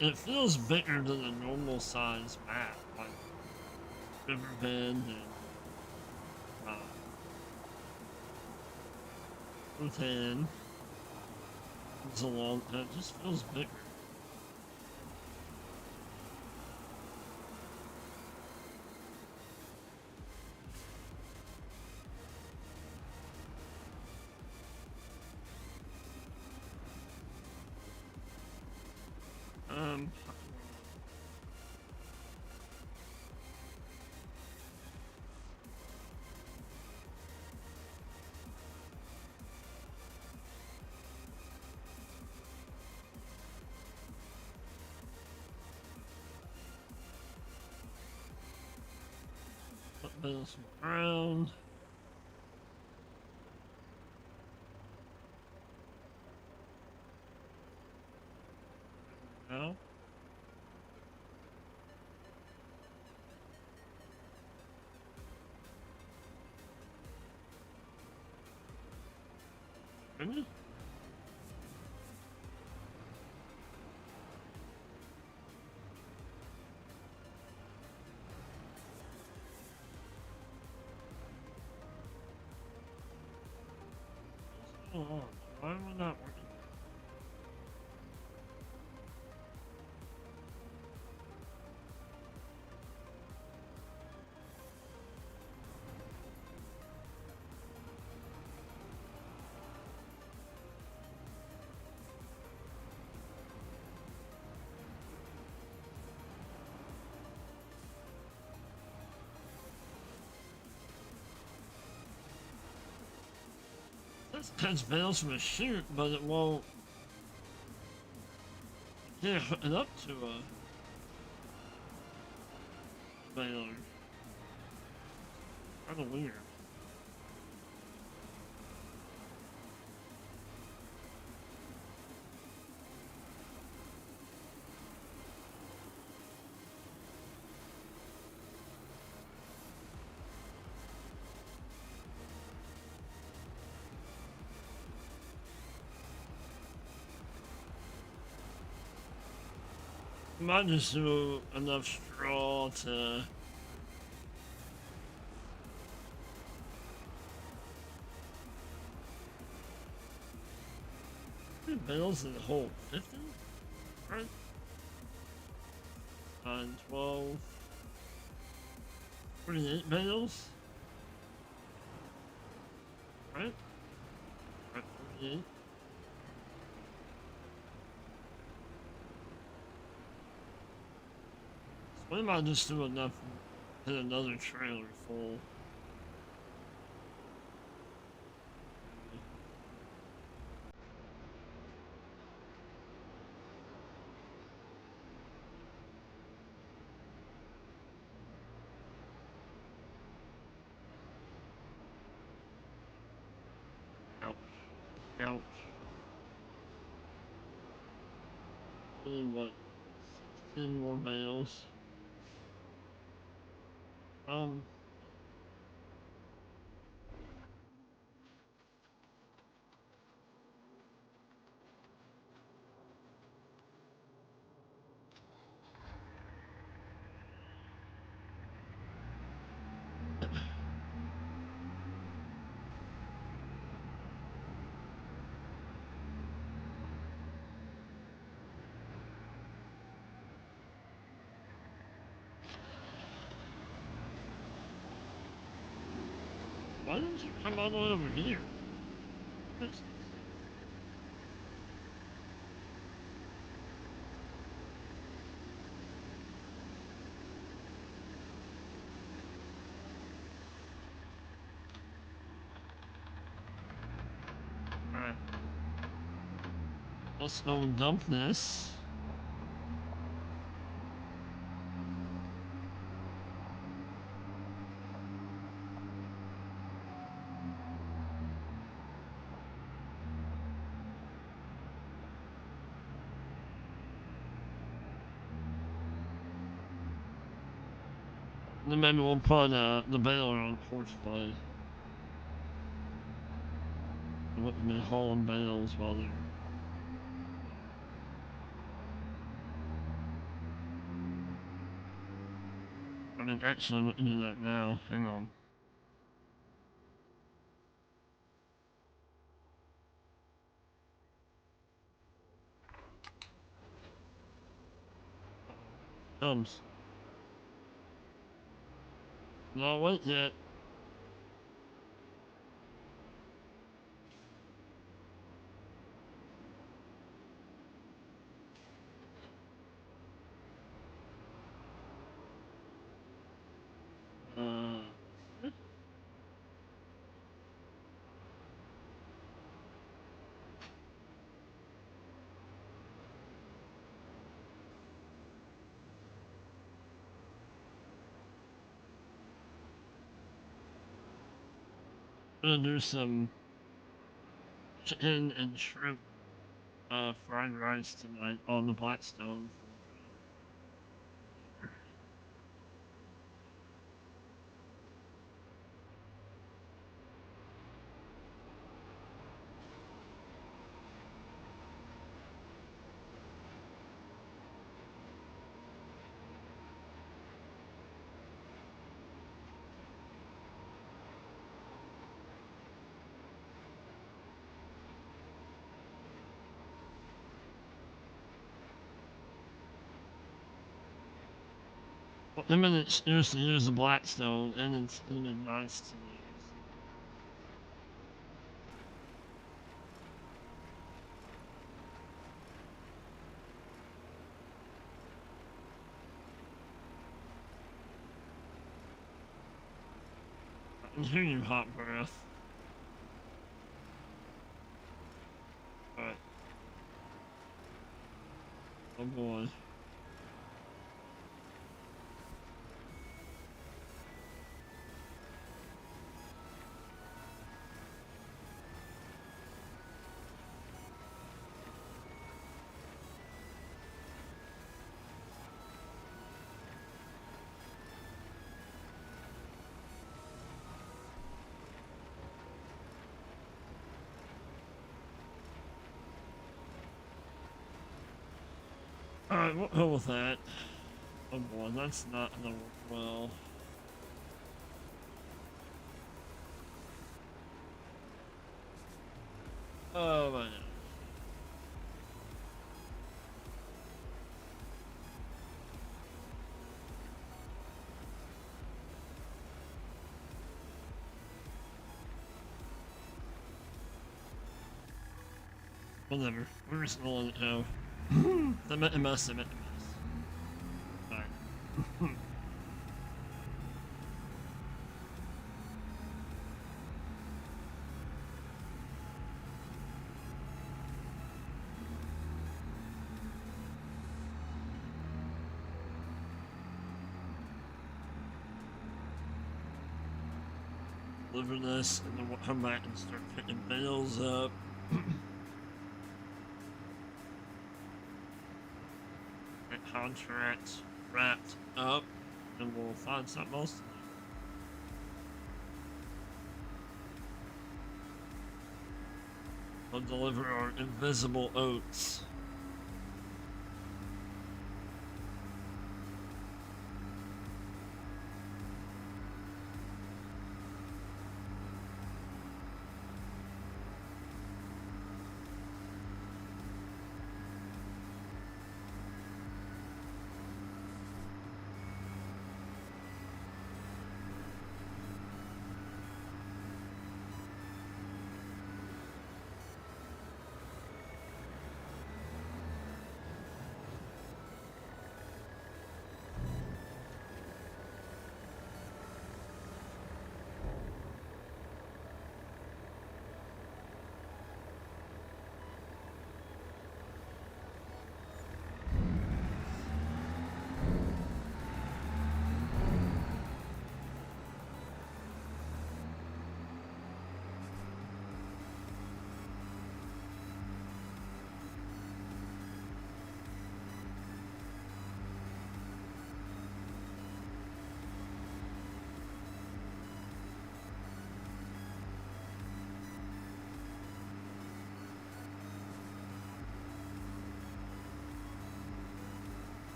Speaker 1: bigger than a normal size map, like Riverbend and Bhutan. It's a long, it just feels bigger. Um, put this around. Now. Really? What's going on? Why am I not working? catch bales from a chute, but it won't. You can't hook it up to a baler. Kind of weird. Might just do enough straw to. How many bales in the hole? 50? Right? 9, 12. 48 bales? Right? Right, 48. So we might just do enough to hit another trailer full. Ouch. Ouch. Really what? 10 more bales. Um. Why didn't you come all the way over here? Alright. Let's go dump this. Then maybe we'll put the baler on porch play. Wouldn't be hauling bales while they're. I mean, actually, we can do that now. Hang on. Comes. No, wait yet. Uh. Gonna do some chicken and shrimp fried rice tonight on the Blackstone. Well, I mean, it's used to use the Blackstone, and it's really nice to use. I can hear you, hot breath. Oh boy. Alright, we'll go with that. Oh boy, that's not gonna work well. Oh my god. Whatever. We're just gonna let it go. They meant a mess, they meant a mess. Alright. Deliver this, and then we'll come back and start picking bales up. Get contracts wrapped up, and we'll find something else to do. We'll deliver our invisible oats.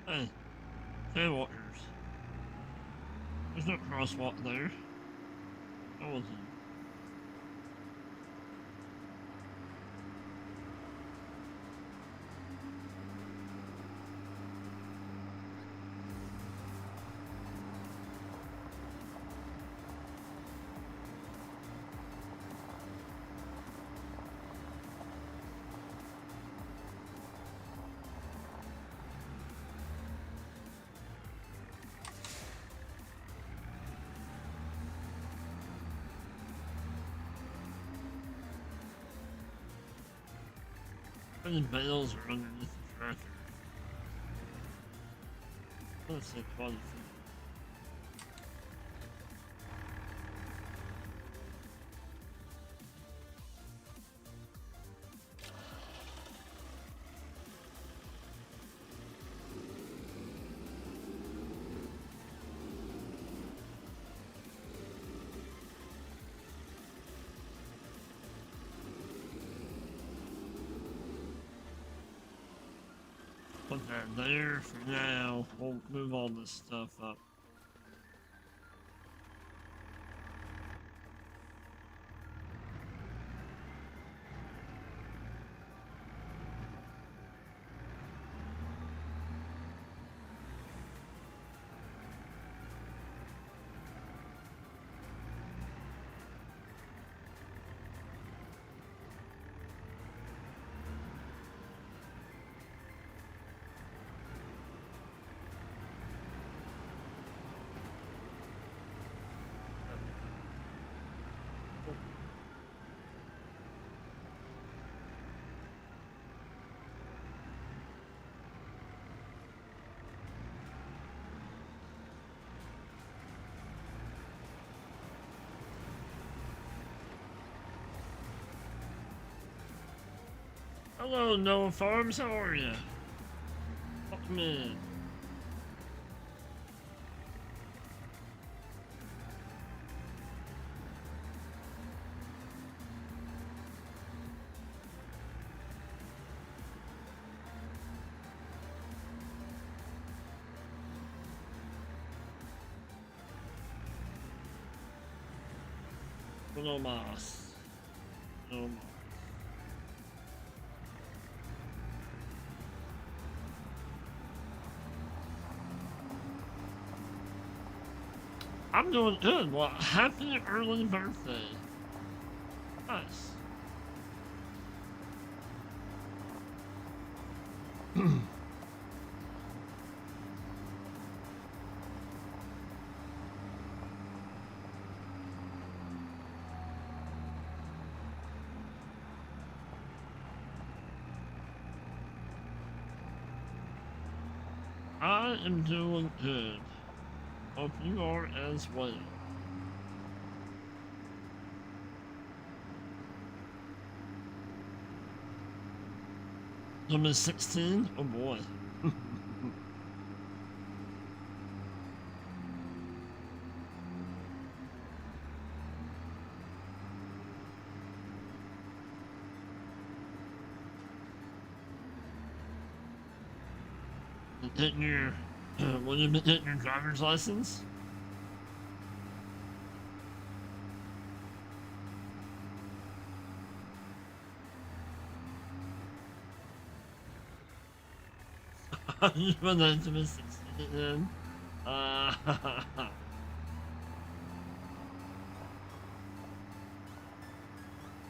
Speaker 1: Hey, hey watchers. There's no crosswalk there. That wasn't. Any bales are underneath the tractor. Let's say quality. Put that there for now. We'll move all this stuff up. Hello, Noah Farms. How are you? Welcome in. No mas. No mas. I'm doing good. Well, happy early birthday. Nice. I am doing good. Hope you are as well. Number 16? Oh boy. Getting your, will you be getting your driver's license? You want that to be 16 then? Uh,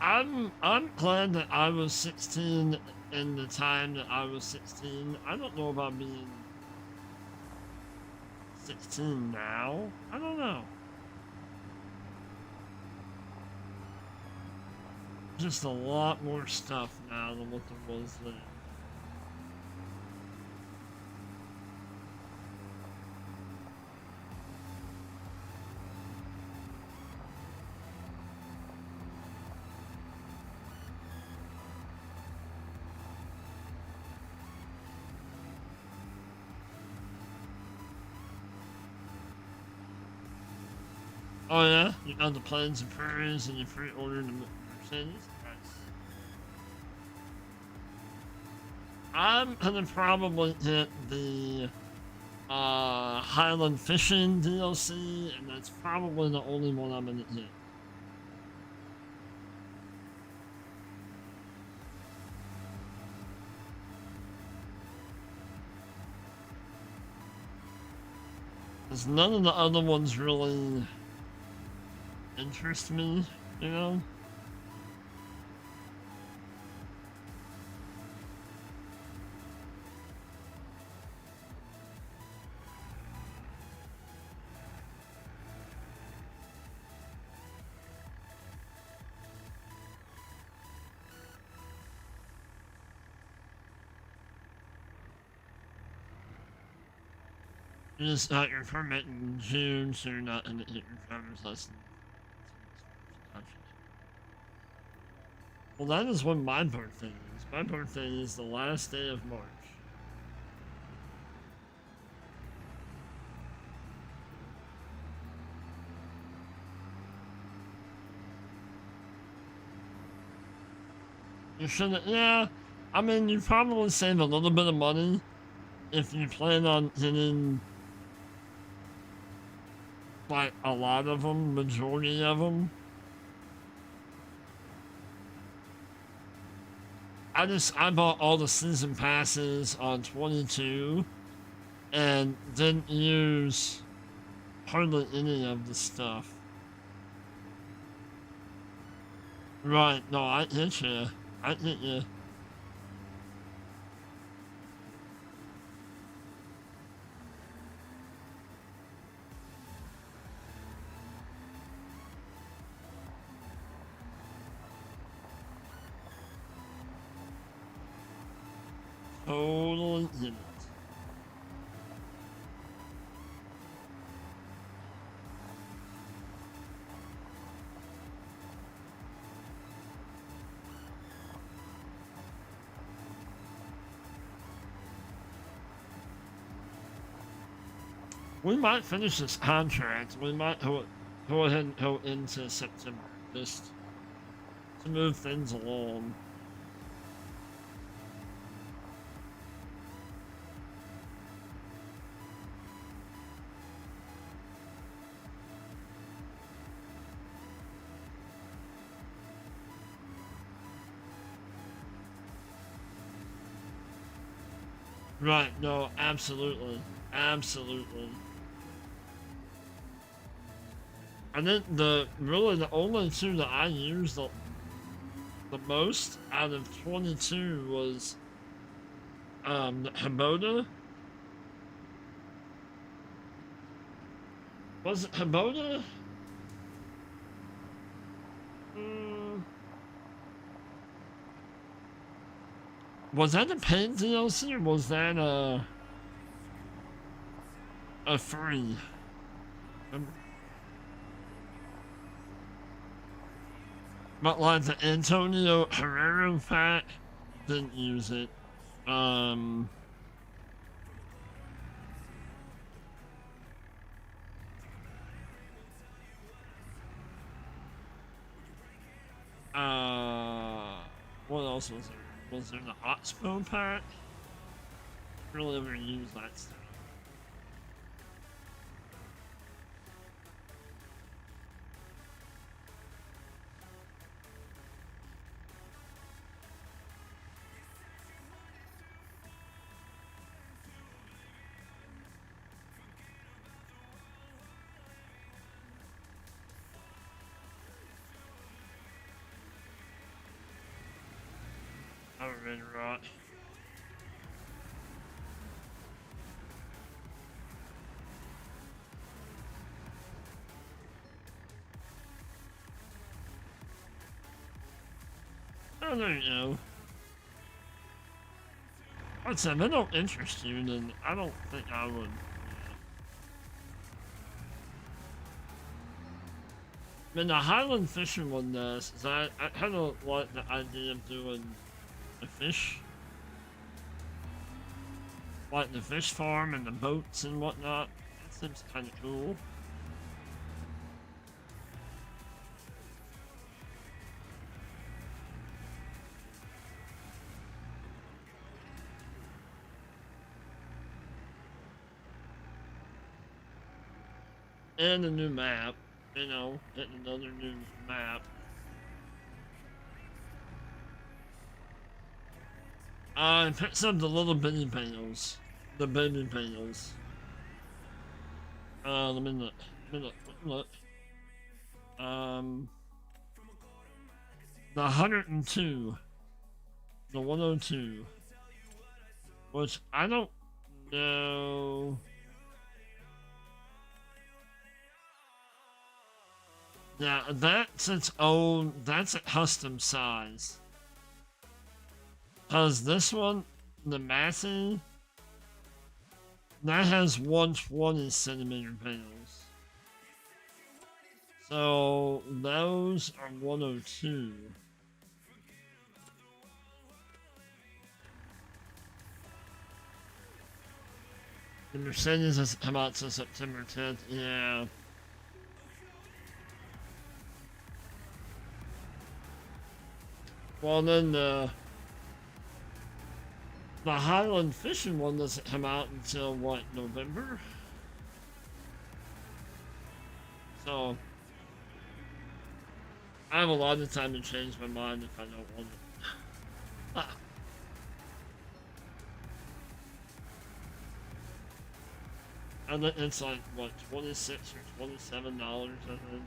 Speaker 1: I'm glad that I was 16 in the time that I was 16. I don't know about being 16 now. I don't know. Just a lot more stuff now than what there was then. Oh yeah, you got the Plains and Prairies and you pre-ordered the Mercedes. Nice. I'm gonna probably get the Highland Fishing DLC, and that's probably the only one I'm gonna get. Because none of the other ones really interest me, you know? You just got your permit in June, so you're not gonna get your driver's license. Well, that is when my birthday is. My birthday is the last day of March. You shouldn't, yeah. I mean, you probably save a little bit of money if you plan on getting, like, a lot of them, majority of them. I bought all the season passes on 22 and didn't use hardly any of the stuff. Right, no, I hit you. I hit you. Totally hit it. We might finish this contract. We might go ahead and go into September just to move things along. Right, no, absolutely. Absolutely. I think really the only two that I used the most out of 22 was the Hibona. Was it Hibona? Mm, was that a paid DLC or was that a free? But like the Antonio Herrero pack, didn't use it. Um, what else was there? Was there the Oxbow pack? Really ever use that stuff. I haven't been right. Oh, there you go. Like I said, if they don't interest you, then I don't think I would. I mean, the Highland fishing one does, is I kind of like the idea of doing a fish. Like the fish farm and the boats and whatnot. That seems kind of cool. And a new map, you know, getting another new map. I picked up the little bitty panels. The baby panels. Let me look. Um, the 102. The 102. Which I don't know. Yeah, that's its own, that's a custom size. Cause this one, the Massey, that has 120 centimeter panels. So those are 102. The Mercedes has come out to September 10th. Yeah. Well, then the Highland fishing one doesn't come out until what, November? So I have a lot of time to change my mind if I don't want it. And it's like what, $26 or $27, I think.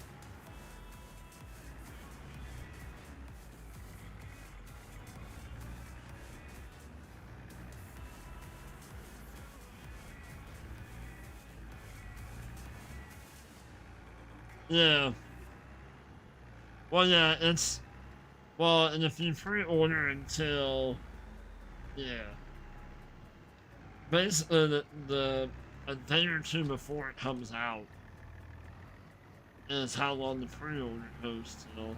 Speaker 1: Yeah. Well, yeah, it's well, and if you pre-order until yeah, basically the a day or two before it comes out is how long the pre-order goes till.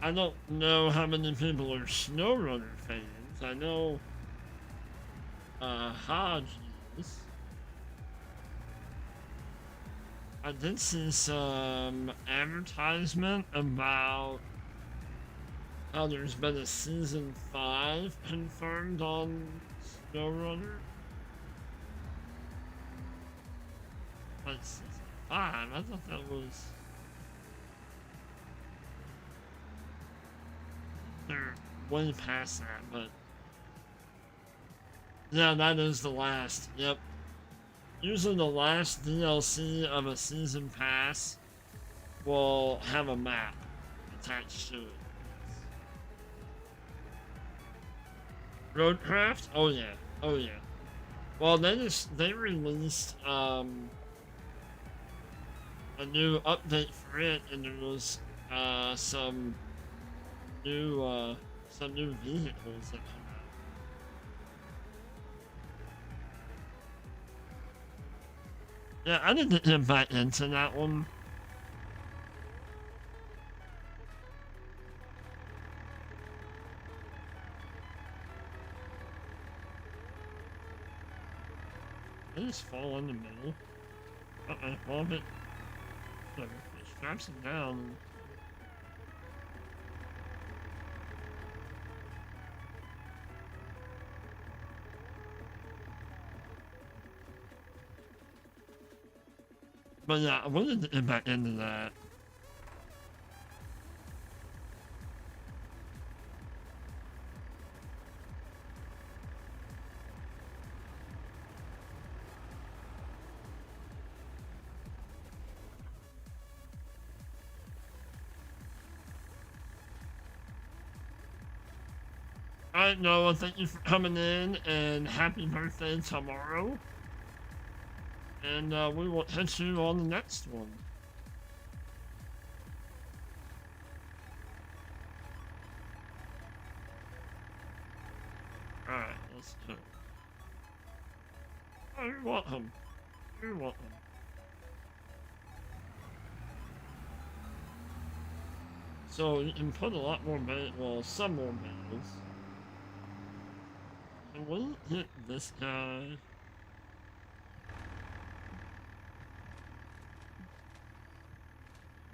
Speaker 1: I don't know how many people are SnowRunner fans. I know Hodge is. I did see some advertisement about how there's been a season 5 confirmed on SnowRunner. Like season 5? I thought that was. They're way past that, but. Yeah, that is the last. Yep. Usually the last DLC of a season pass will have a map attached to it. Roadcraft? Oh yeah. Oh yeah. Well, they released a new update for it, and there was some new vehicles that come out. Yeah, I didn't get back into that one. They just fall in the middle. Well, if it straps them down. But yeah, I wanted to get back into that. Alright, Noah, thank you for coming in, and happy birthday tomorrow. And we will catch you on the next one. Alright, let's go. Oh, you're welcome. You're welcome. So you can put a lot more well, some more bales. And we'll hit this guy.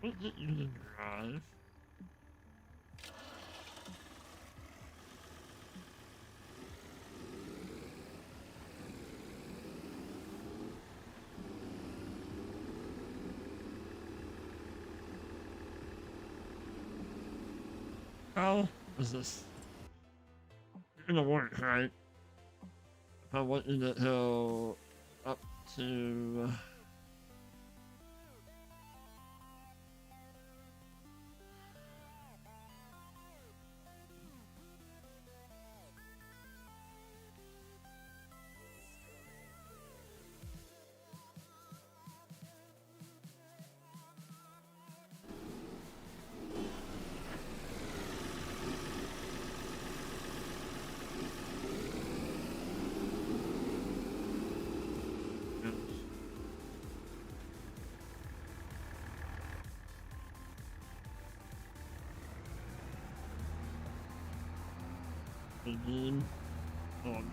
Speaker 1: We'll hit you to drive. How is this? You're gonna work, right? If I want you to go up to... Beam. Oh, I'm sure.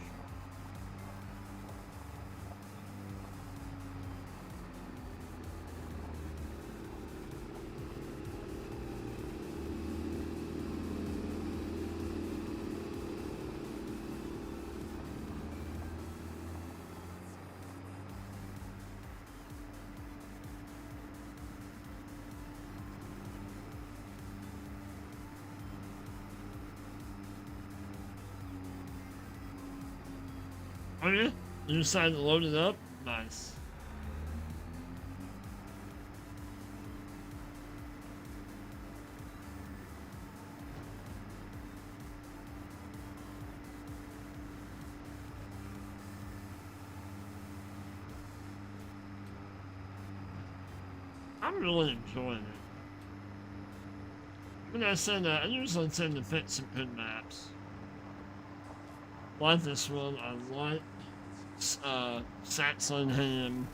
Speaker 1: Oh yeah? You decided to load it up? Nice. I'm really enjoying it. When I said that, I usually tend to pick some good maps. Like this one, I like Saxonham.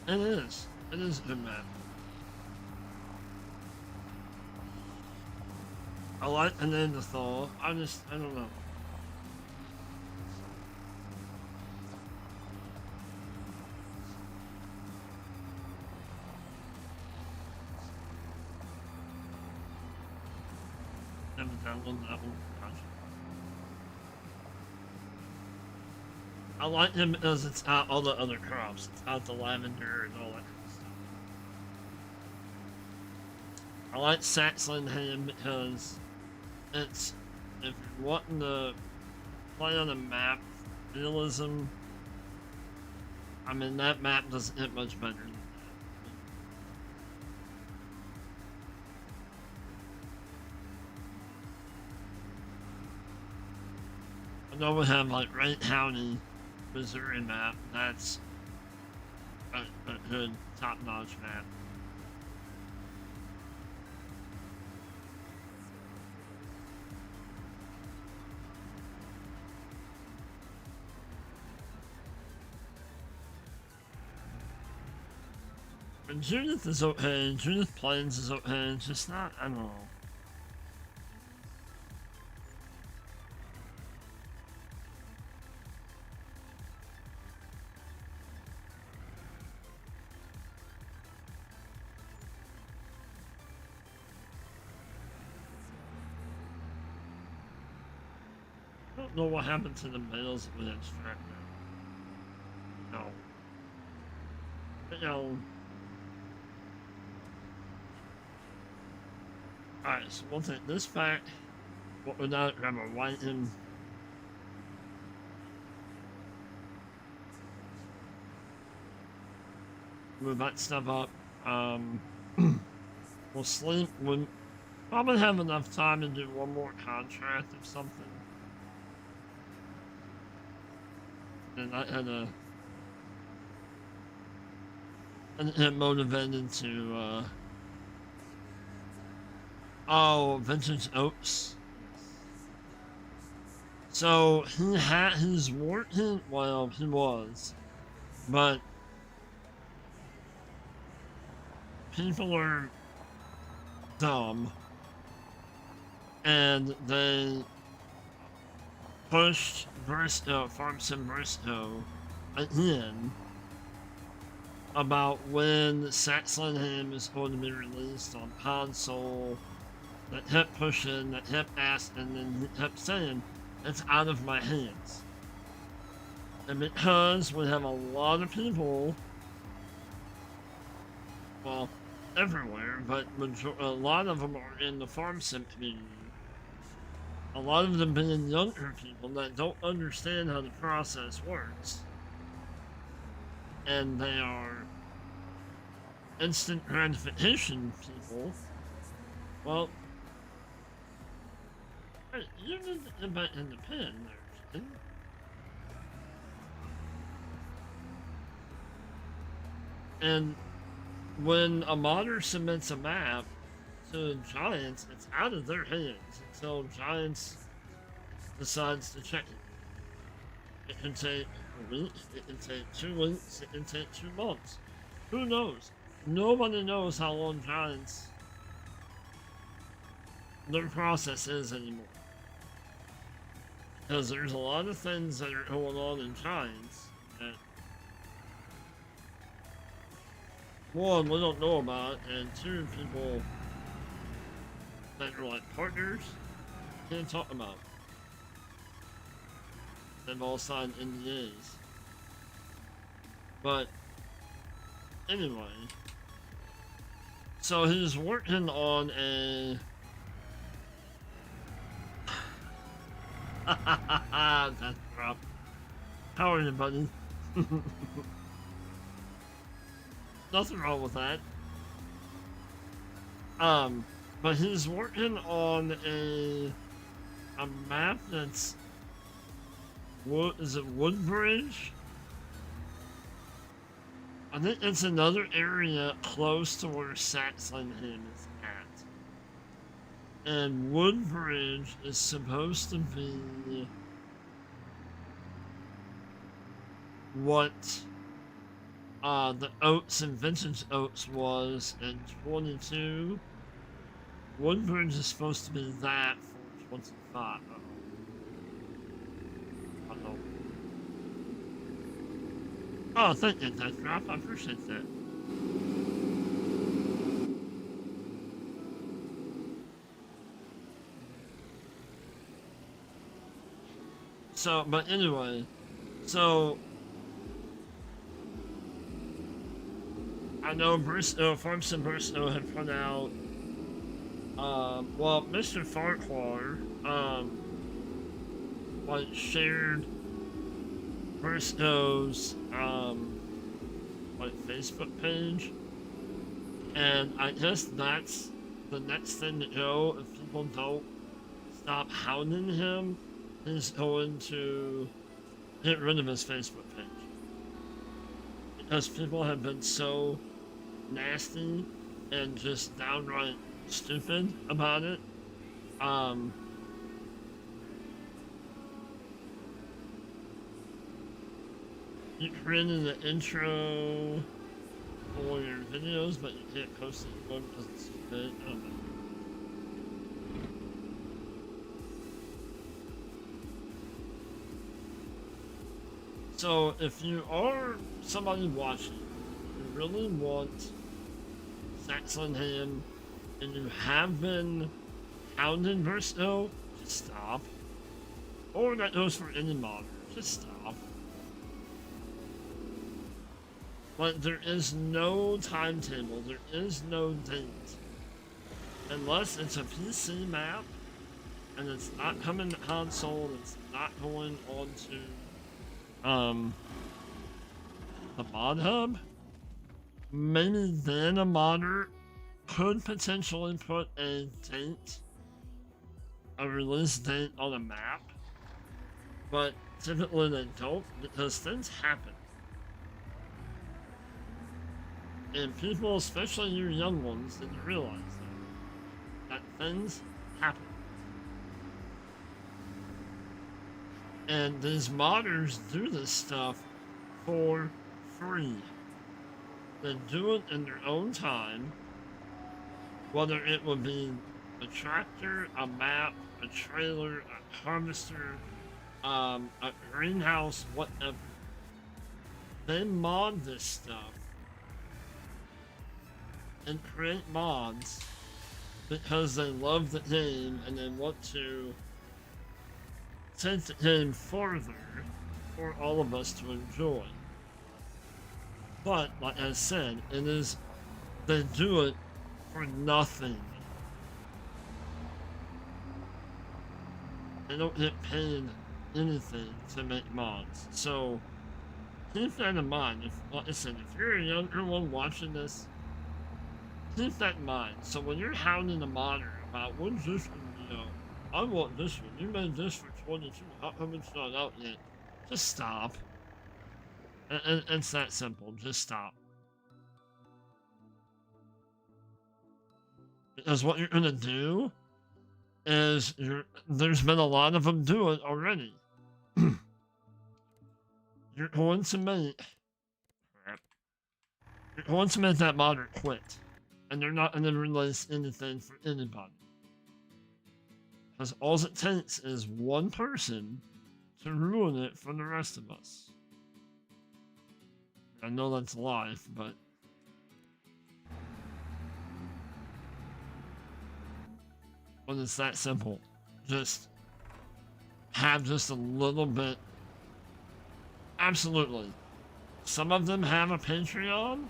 Speaker 1: It is. It is a good map. I like the Neanderthal. I don't know. Never downloaded that one. Gotcha. I like him because it's out all the other crops. It's out the lavender and all that kind of stuff. I like Saxland ham because it's, if you're wanting to play on a map, realism, I mean, that map doesn't hit much better than that. I know we have like Wright County, Missouri map. That's a good top-notch map. And Judith is okay. Judith Plains is okay. It's just not. I don't know. I don't know what happened to the males that we extracted. No. But, you know. Alright, so we'll take this back. What we're not grab a white in. Move that stuff up. We'll sleep. We'll probably have enough time to do one more contract or something. And I had motivated to oh, vintage oats. So he had his working, well, he was, but people are dumb, and they pushed Bristow, Farm Sim Bristow, again about when Saxland Ham is going to be released on console. That kept pushing, that kept asking, and then he kept saying, it's out of my hands. And because we have a lot of people, well, everywhere, but a lot of them are in the farm sim community. A lot of them being younger people that don't understand how the process works. And they are instant gratification people. Well, you need to get back in the pen there, Ken. And when a modder submits a map to Giants, it's out of their hands until Giants decides to check it. It can take a week, it can take 2 weeks, it can take 2 months. Who knows? Nobody knows how long Giants, their process is anymore. Because there's a lot of things that are going on in Giants that, one, we don't know about, and two, people that are like partners can't talk about. They've all signed NDAs. But anyway, so he's working on a that's rough. How are you, buddy? Nothing wrong with that. But he's working on a map that's is it Woodbridge? I think it's another area close to where Saxland Ham is at. And Woodbridge is supposed to be what the oats and vintage oats was in 22. Woodbridge is supposed to be that for 25. I know. Oh, thank you, Death Drop. I appreciate that. So, but anyway, so I know Bristow, Farmson Bristow had put out, well, Mr. Farquhar, like shared Bristow's, like Facebook page, and I guess that's the next thing to go if people don't stop hounding him. He's going to get rid of his Facebook page because people have been so nasty and just downright stupid about it. You created the intro for your videos, but you can't post it anymore because it's stupid. I don't know. So if you are somebody watching, you really want sex on him, and you have been hounding Bristow, just stop. Or that goes for any modder, just stop. But there is no timetable, there is no date. Unless it's a PC map, and it's not coming to console, and it's not going on to the mod hub, maybe then a modder could potentially put a date, a release date on a map, but typically they don't because things happen. And people, especially you young ones, didn't realize that things happen. And these modders do this stuff for free. They do it in their own time, whether it would be a tractor, a map, a trailer, a harvester, a greenhouse, whatever. They mod this stuff and create mods because they love the game and they want to take the game further for all of us to enjoy. But, like I said, they do it for nothing. They don't get paid anything to make mods. So, keep that in mind. Like I said, if you're a younger one watching this, keep that in mind. So when you're hounding a modder about when's this one, I want this one. You made this for 22. How come it's not out yet? Just stop. And it's that simple. Just stop. Because what you're gonna do is there's been a lot of them do it already. You're going to make that modder quit, and they're not gonna release anything for anybody. Because all it takes is one person to ruin it for the rest of us. I know that's life, but when it's that simple, just have just a little bit. Absolutely. Some of them have a Patreon.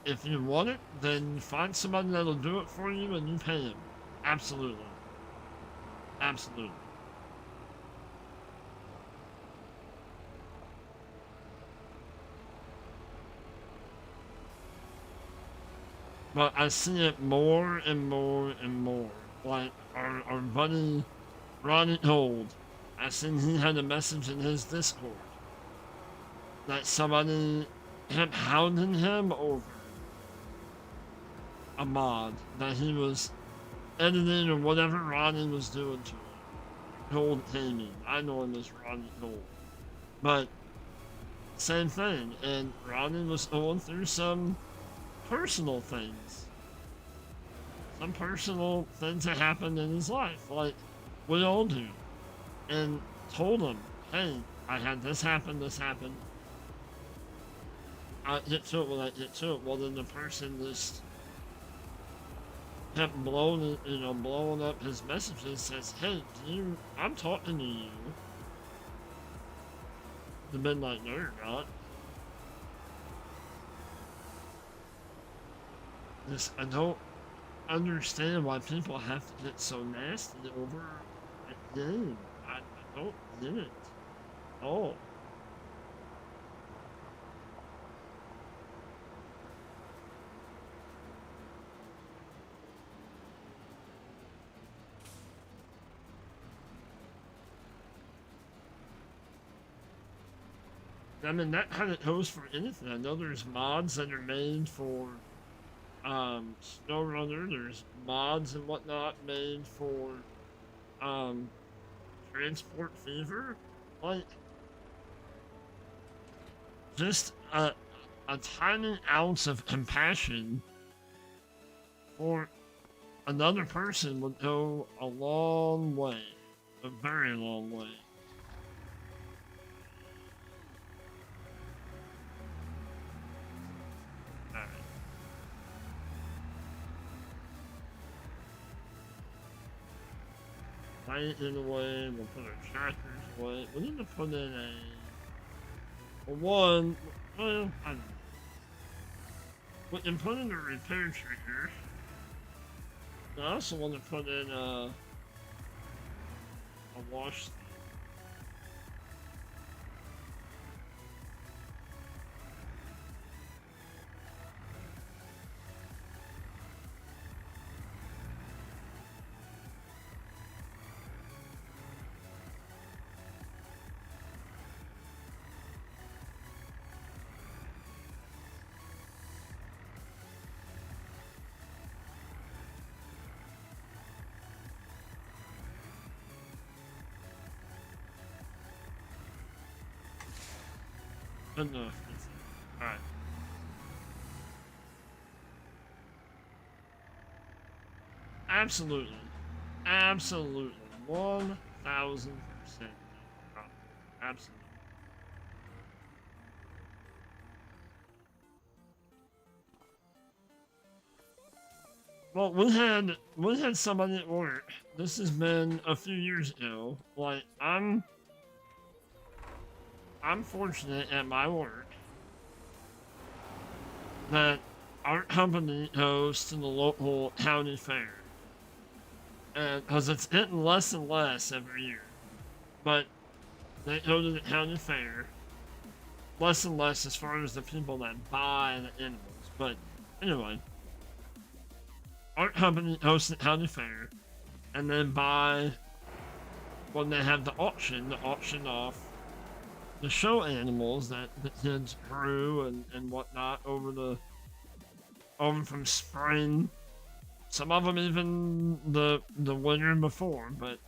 Speaker 1: If you want it, then find somebody that'll do it for you and you pay them. Absolutely. Absolutely. But I see it more and more and more. Like our buddy Ronnie Gold, I seen he had a message in his Discord that somebody kept hounding him over a mod that he was editing or whatever Ronnie was doing to him. Gold Gaming. I know him as Ronnie Gold. But same thing. And Ronnie was going through some personal things. Some personal things that happened in his life, like we all do. And told him, hey, I had this happen, this happened. I get to it when I get to it. Well, then the person just kept blowing up his messages. Says, "Hey, I'm talking to you." The midnight no, you're not. I don't understand why people have to get so nasty over a game. I don't get it. Oh. I mean, that kind of goes for anything. I know there's mods that are made for SnowRunner. There's mods and whatnot made for um, Transport Fever. Like, just a tiny ounce of compassion for another person would go a long way. A very long way. Light in the way, we'll put our trackers away. We need to put in well, I don't know. We can put in a repair trigger. I also want to put in a wash. Enough. Alright. Absolutely. Absolutely. 1000%. Absolutely. Well, we had somebody at work. This has been a few years ago. Like, I'm fortunate at my work that our company goes to the local county fair. And because it's getting less and less every year. But they go to the county fair. Less and less as far as the people that buy the animals. But anyway, our company hosts the county fair and then buy when they have the auction off the show animals that the kids grew and whatnot over from spring. Some of them even the winter before, but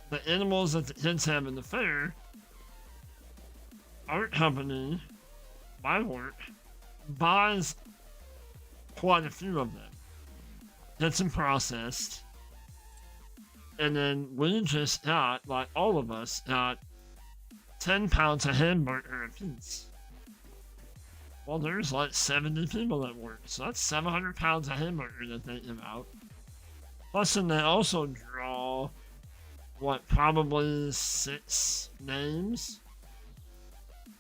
Speaker 1: the animals that the kids have in the fair, our company, my work, buys quite a few of them. Gets them processed, and then we just got, like all of us, got 10 pounds of hamburger apiece. Well, there's like 70 people at work, so that's 700 pounds of hamburger that they give out. Plus, then they also draw, probably 6 names?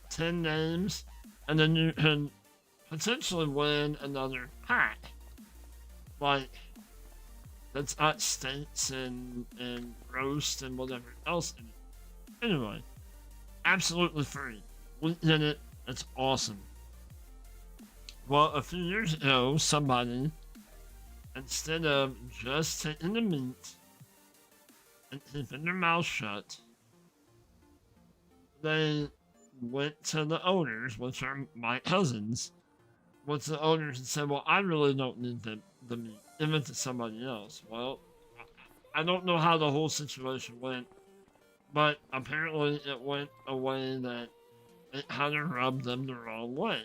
Speaker 1: 10 names? And then you can potentially win another pack. Like, that's got steaks and roast and whatever else in it. Anyway, absolutely free. We did it. It's awesome. Well, a few years ago, somebody, instead of just taking the meat and keeping their mouth shut, they went to the owners, which are my cousins, went to the owners and said, well, I really don't need the meat. Give it to somebody else. Well, I don't know how the whole situation went, but apparently it went a way that it kind of rubbed them the wrong way.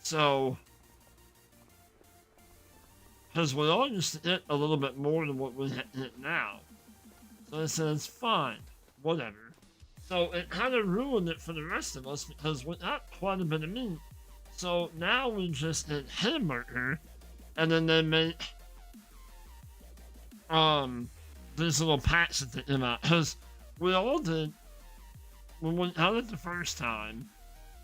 Speaker 1: So, because we all used to hit a little bit more than what we hit now. So I said, it's fine, whatever. So it kind of ruined it for the rest of us because we got quite a bit of meat. So now we just hit hamburger, and then they make these little packs that they came out. Because we all did, when we had it the first time,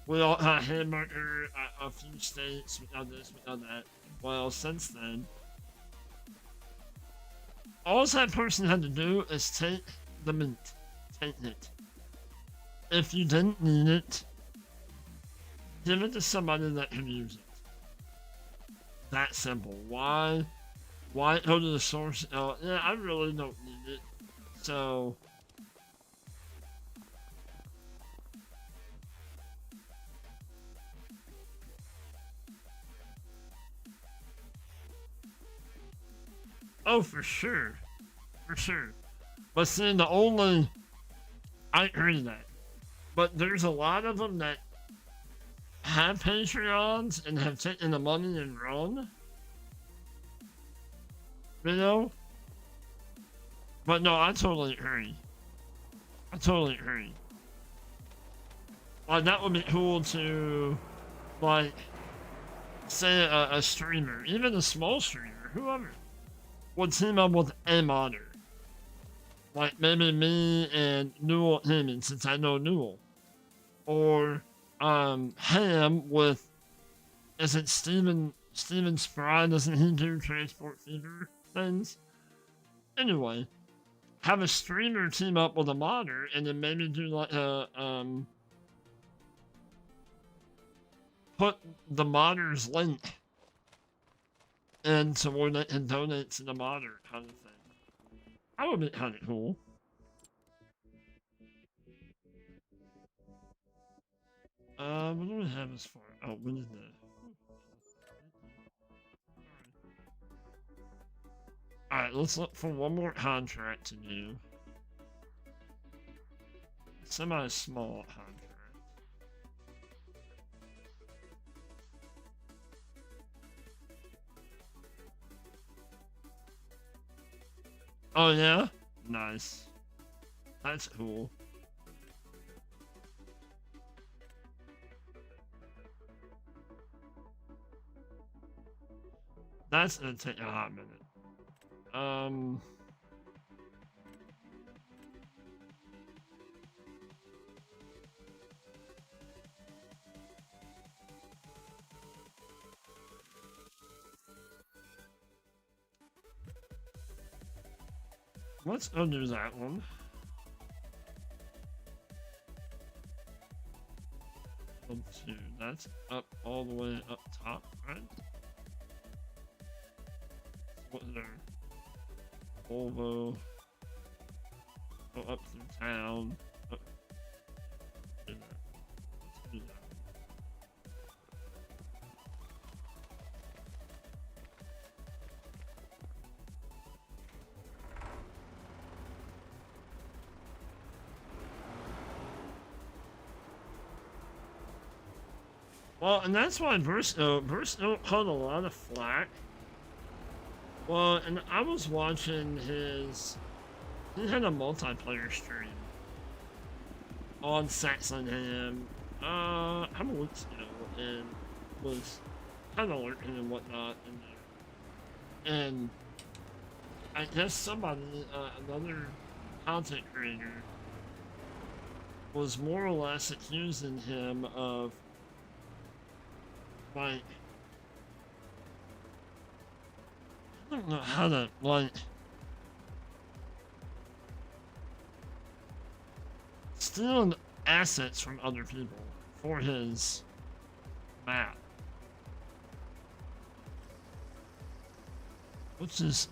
Speaker 1: we all had hamburger, a few steaks, we got this, we got that. Well, since then, all that person had to do is take the meat. Take it. If you didn't need it, give it to somebody that can use it. That simple. Why go to the source? Oh, yeah, I really don't need it. So, oh, for sure. For sure. But see, I agree with that. But there's a lot of them that have Patreons and have taken the money and run. You know? But no, I totally agree. I totally agree. Like, that would be cool to, like, say a streamer, even a small streamer, whoever, would team up with a modder. Like, maybe me and Newell Heyman, since I know Newell. Or, Ham with, is it Steven Spry? Doesn't he do transport fever things? Anyway, have a streamer team up with a modder, and then maybe do like put the modder's link into where they can donate to the modder kind of thing. That would be kind of cool. What do we have as far? Oh, we need the. Alright, let's look for one more contract to do. Semi-small contract. Oh yeah? Nice. That's cool. That's gonna take a hot minute. Let's undo that one. Two. That's up all the way up top, right? What's there? Volvo. Go up through town. Up. Do that. Let's do that. Well, and that's why Burst caught a lot of flack. Well, and I was watching he had a multiplayer stream on Saxonham, how many weeks ago, and was kind of lurking and whatnot in there. And I guess somebody, another content creator, was more or less accusing him of, like, I don't know how to, like, stealing assets from other people for his map. Which is,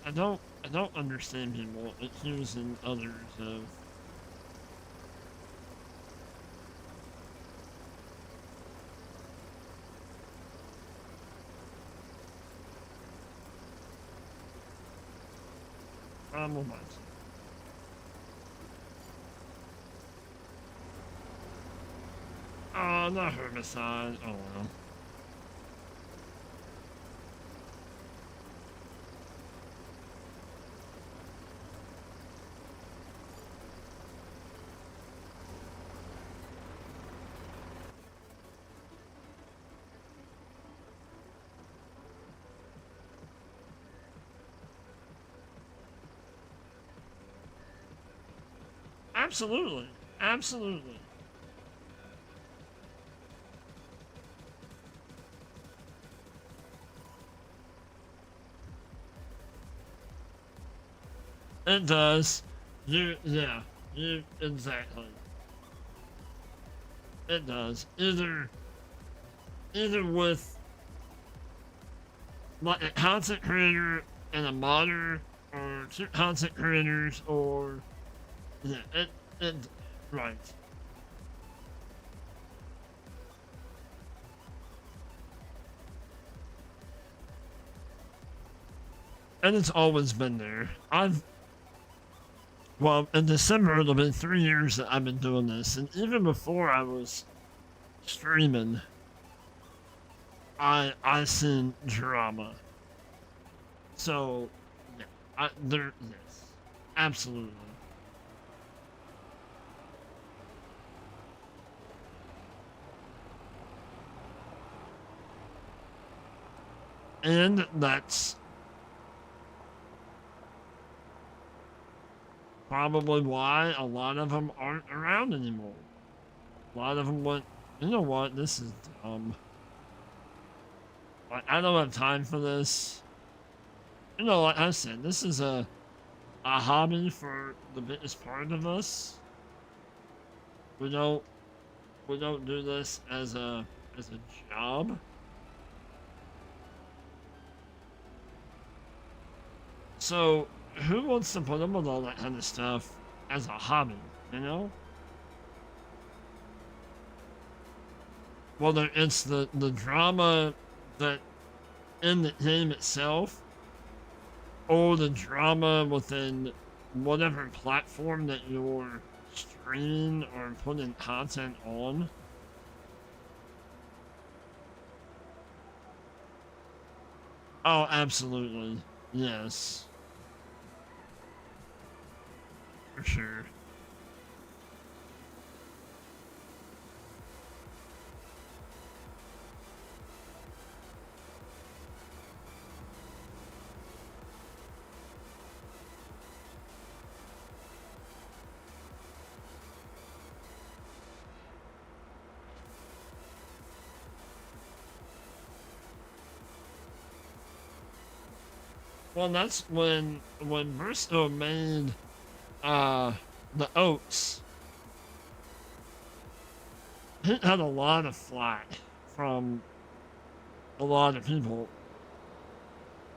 Speaker 1: I don't understand people accusing others of problem. Another herbicide. Oh well. Absolutely. Absolutely. It does. Yeah. Exactly. It does. Either with like a content creator and a modder, or two content creators, or yeah, it right. And it's always been there. Well, in December it'll be 3 years that I've been doing this, and even before I was streaming, I seen drama. So yeah, yes, absolutely. And that's probably why a lot of them aren't around anymore. A lot of them went, you know what, this is dumb. Like, I don't have time for this. You know, like I said, this is a hobby for the biggest part of us. We don't we don't do this as a job. So who wants to put up with all that kind of stuff as a hobby, you know? Whether it's the drama that in the game itself, or the drama within whatever platform that you're streaming or putting content on. Oh, absolutely. Yes, for sure. Well, that's when Bristow made uh the oats. He had a lot of flack from a lot of people,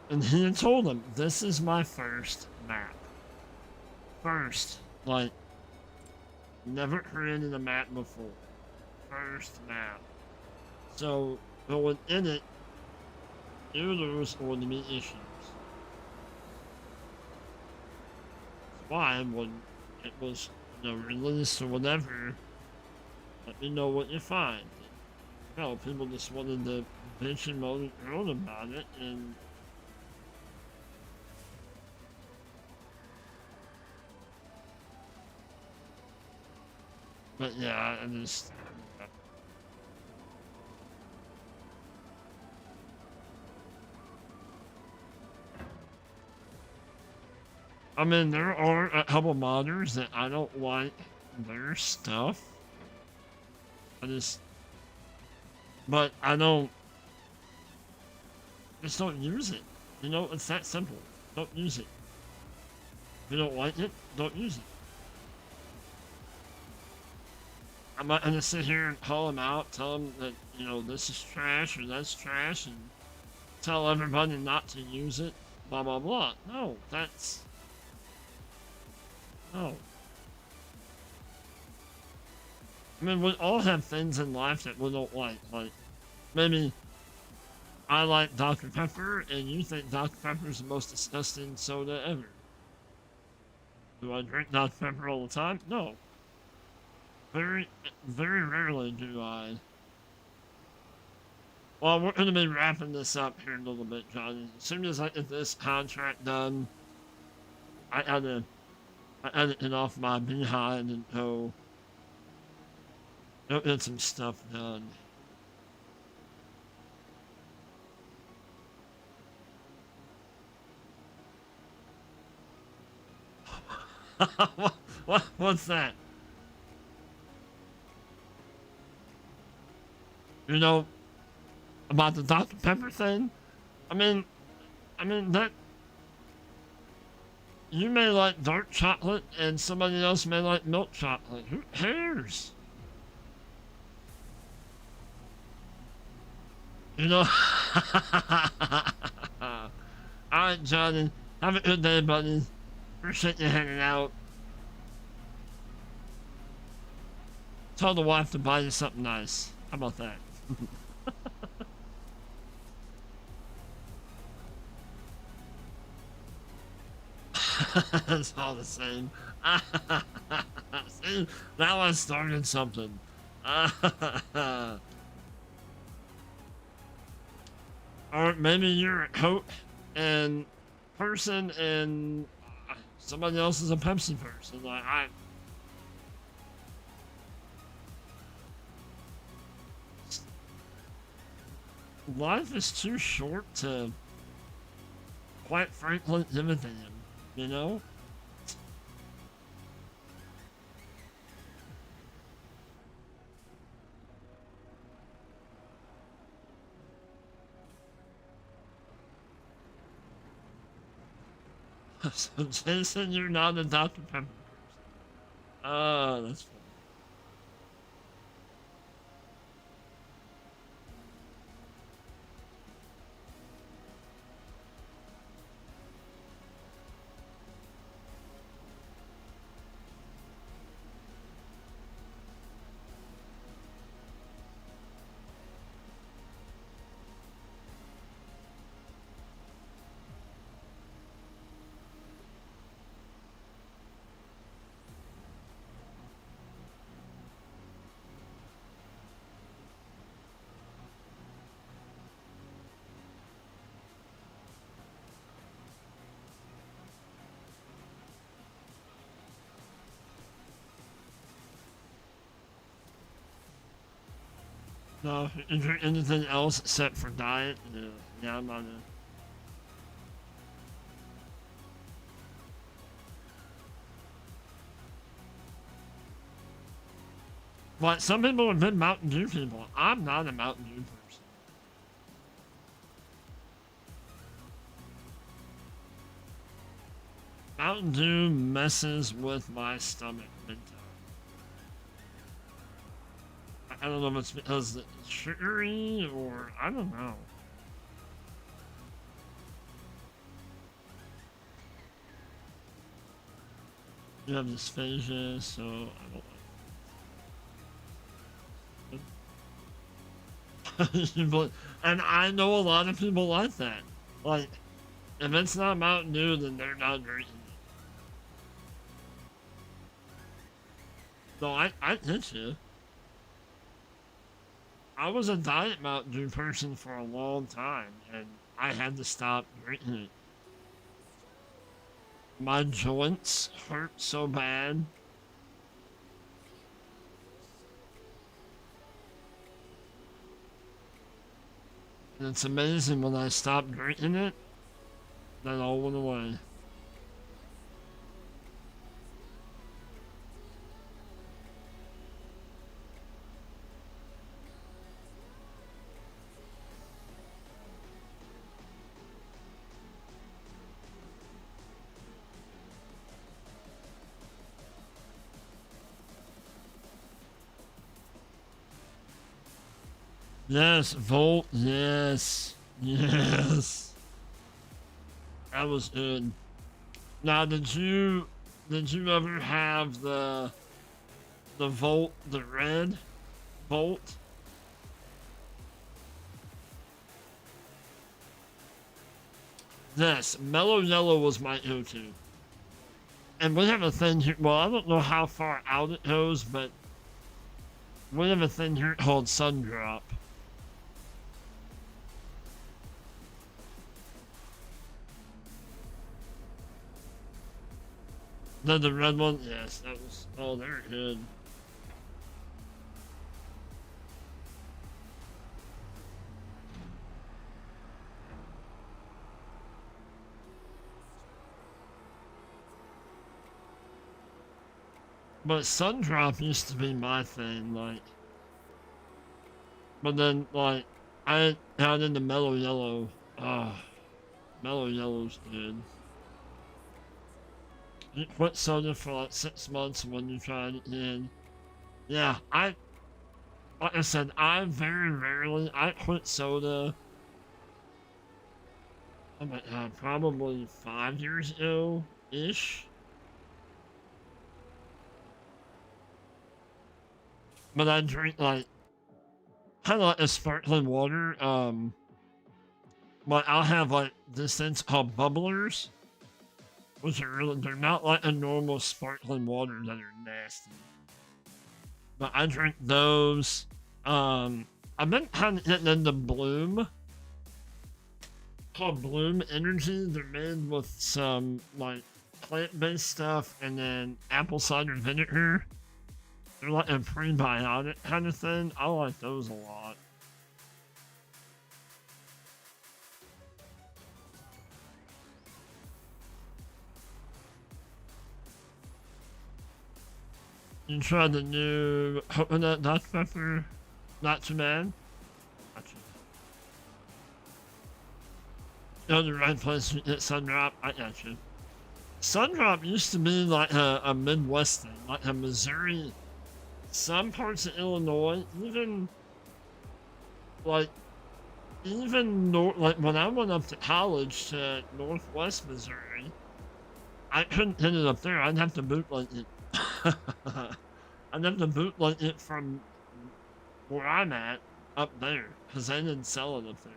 Speaker 1: and he had told them, "This is my first map. First, like never created a map before. First map. So going in it, there was going to be issues. That's why when it was, released or whatever, let me know what you find." No, people just wanted to bitch and moan about it, and but yeah, I just I mean, there are a couple modders that I don't like their stuff. I just, but I don't, just don't use it. You know, it's that simple. Don't use it. If you don't like it, don't use it. I'm not gonna sit here and call them out, tell them that, this is trash or that's trash, and tell everybody not to use it, blah blah blah. No, that's, no. I mean, we all have things in life that we don't like. Like, maybe I like Dr. Pepper, and you think Dr. Pepper is the most disgusting soda ever. Do I drink Dr. Pepper all the time? No. Very, very rarely do I. Well, we're gonna be wrapping this up here in a little bit, John. As soon as I get this contract done, I gotta get off my behind and go get some stuff done. What's that? You know about the Dr. Pepper thing? I mean, that you may like dark chocolate and somebody else may like milk chocolate. Who cares? You know. All right, Johnny. Have a good day, buddy. Appreciate you hanging out. Tell the wife to buy you something nice. How about that? It's all the same. See, now I started something. Or maybe you're a Coke and person and somebody else is a Pepsi person. Like life is too short to, quite frankly, give a damn. You know? So Jason, you're not a Dr. Pepper person. That's funny. No, is there anything else except for diet? Yeah, yeah, I'm on it. But some people have been Mountain Dew people. I'm not a Mountain Dew person. Mountain Dew messes with my stomach big time. I don't know if it's because it's sugary or I don't know. You have dysphagia, so I don't like. And I know a lot of people like that. Like, if it's not Mountain Dew, then they're not drinking it. So I get you. I was a diet Mountain Dew person for a long time, and I had to stop drinking it. My joints hurt so bad. And it's amazing when I stopped drinking it, that all went away. Yes, Volt, yes. Yes. That was good. Now, did you ever have the Volt, the red Volt? Yes, Mellow Yellow was my go-to. And we have a thing here, well, I don't know how far out it goes, but we have a thing here called Sun Drop. The red one, yes, that was. Oh, they're good. But Sundrop used to be my thing, like. But then, like, I got into Mellow Yellow. Mellow Yellow's good. You quit soda for like 6 months when you tried it again. Yeah, like I said, I very rarely, I quit soda, oh my god, probably 5 years ago-ish. But I drink like, kind of like a sparkling water, but I'll have like this things called bubblers, which are really, they're not like a normal sparkling water that are nasty. But I drink those. I've been kind of getting into Bloom, called Bloom Energy. They're made with some like plant-based stuff and then apple cider vinegar. They're like a prebiotic kind of thing. I like those a lot. You tried the new coconut Dutch pepper? Not too bad. Gotcha. You're in the right place to get Sundrop. I got you. Sundrop used to be like a Midwest thing, like a Missouri, some parts of Illinois, even like like when I went up to college to Northwest Missouri, I couldn't get it up there. I'd have to bootleg it. I'd have to bootleg it from where I'm at up there because they didn't sell it up there.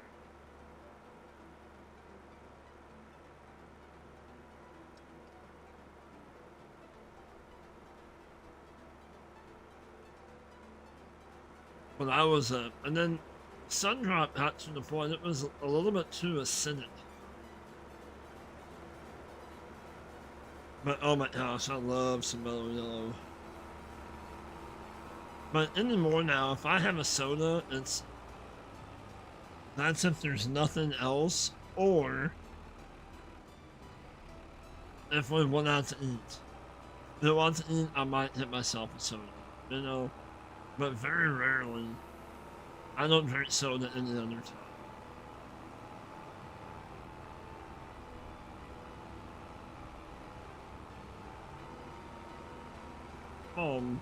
Speaker 1: When I was and then Sundrop got to the point it was a little bit too acidic. But oh my gosh, I love some Mellow Yellow. But anymore now, if I have a soda, that's if there's nothing else, or if we went out to eat. If I want to eat, I might hit myself a soda, you know. But very rarely, I don't drink soda any other time. Um,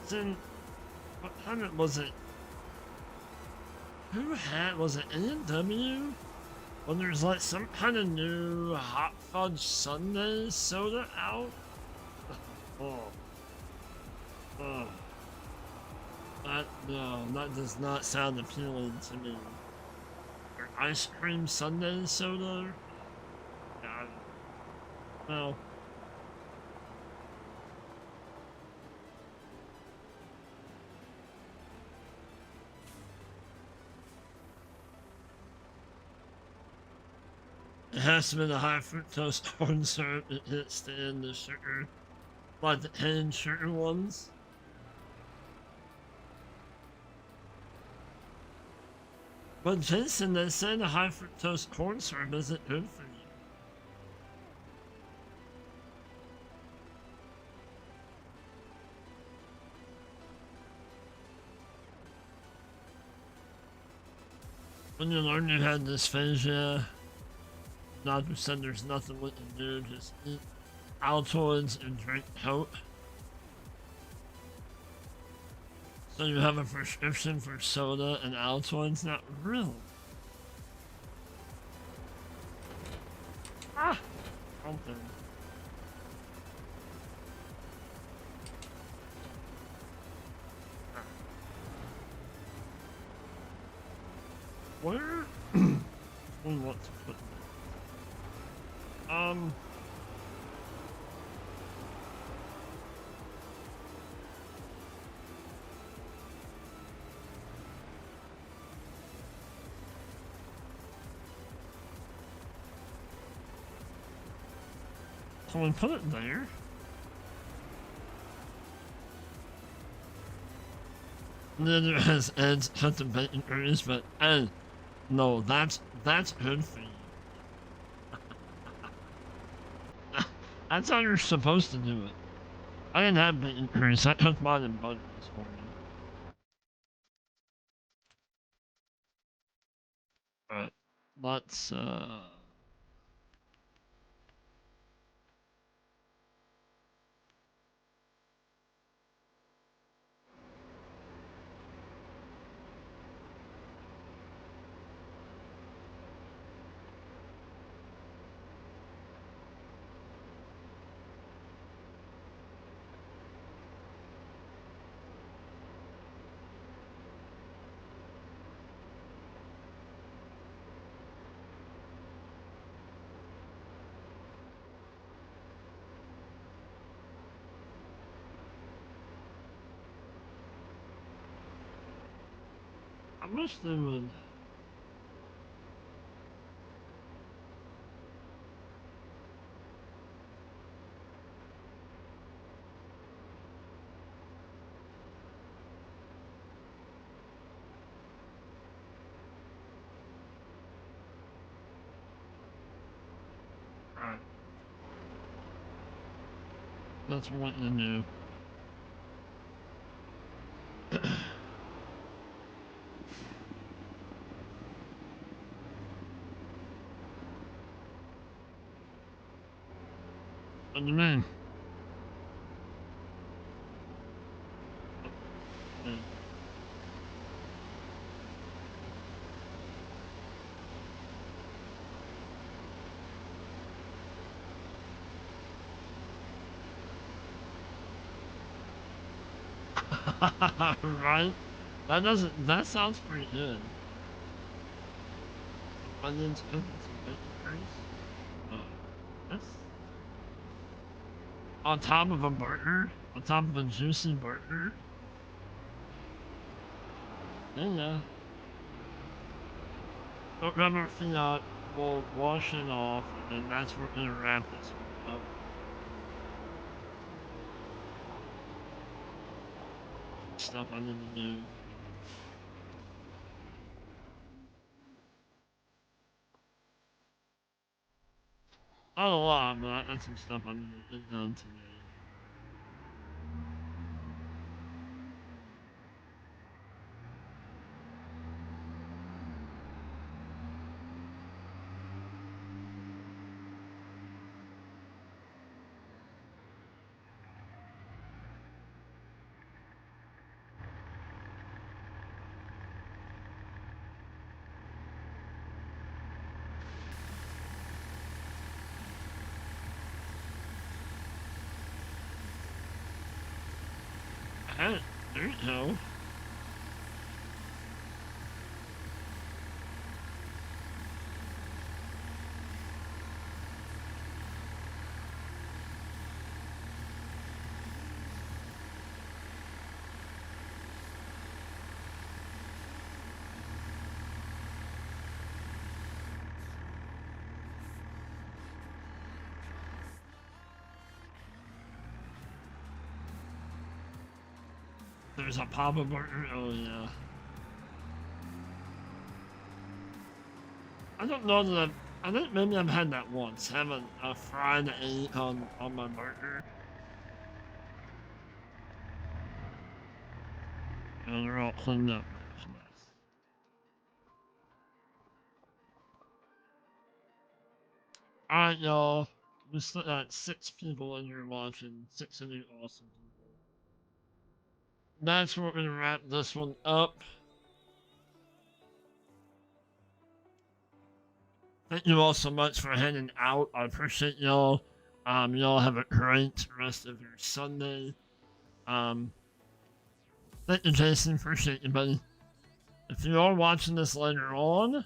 Speaker 1: then, what kind was it? Was it A&W? When there's like some kind of new hot fudge sundae soda out? Oh. Oh. No, that does not sound appealing to me. Or ice cream sundae soda? God. No. It has to be the high fructose corn syrup. It can't stand the sugar. Like the cane sugar ones. But Jason, they say the high fructose corn syrup isn't good for you. When you learn you had dysphagia, doctor said there's nothing we can do, just eat Altoids and drink Coke. So you have a prescription for soda and Altoids? Not really. Ah! Okay. Where we want to put them? Can we put it there? Neither has Ed's cut the bacon grease, but Ed, no, that's good for you. That's how you're supposed to do it. I didn't have bacon grease. I cooked mine in butter this morning. Alright, let's I wish they would. Alright. That's what you do. What do you mean? Right? That sounds pretty good. Onions, and some bacon grease. Oh, that's on top of a burger? On top of a juicy burger? Yeah. Don't rub our feet out. We'll wash it off, and then that's where we're gonna wrap this one up. Stuff I need to do. Not a lot, but I got some stuff I need to get done today. There you go. There's a Papa burger. Oh yeah. I don't know that I think maybe I've had that once. Having a fried egg on my burger. And they're all cleaned up. It's nice. Alright, y'all. We still got 6 people in here watching. 6 of you awesome people. That's where we're gonna wrap this one up. Thank you all so much for heading out. I appreciate y'all. Y'all have a great rest of your Sunday. Thank you, Jason. Appreciate you, buddy. if you are watching this later on,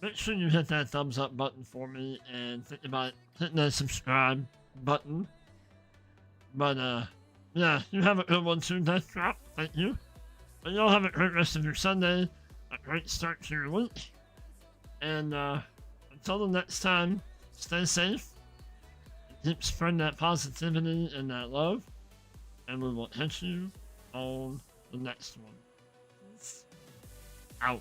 Speaker 1: make sure you hit that thumbs up button for me and think about hitting that subscribe button. But, yeah, you have a good one too, Death Drop. Thank you. But y'all have a great rest of your Sunday, a great start to your week. And, until the next time, stay safe. Keep spreading that positivity and that love. And we will catch you on the next one. Peace out.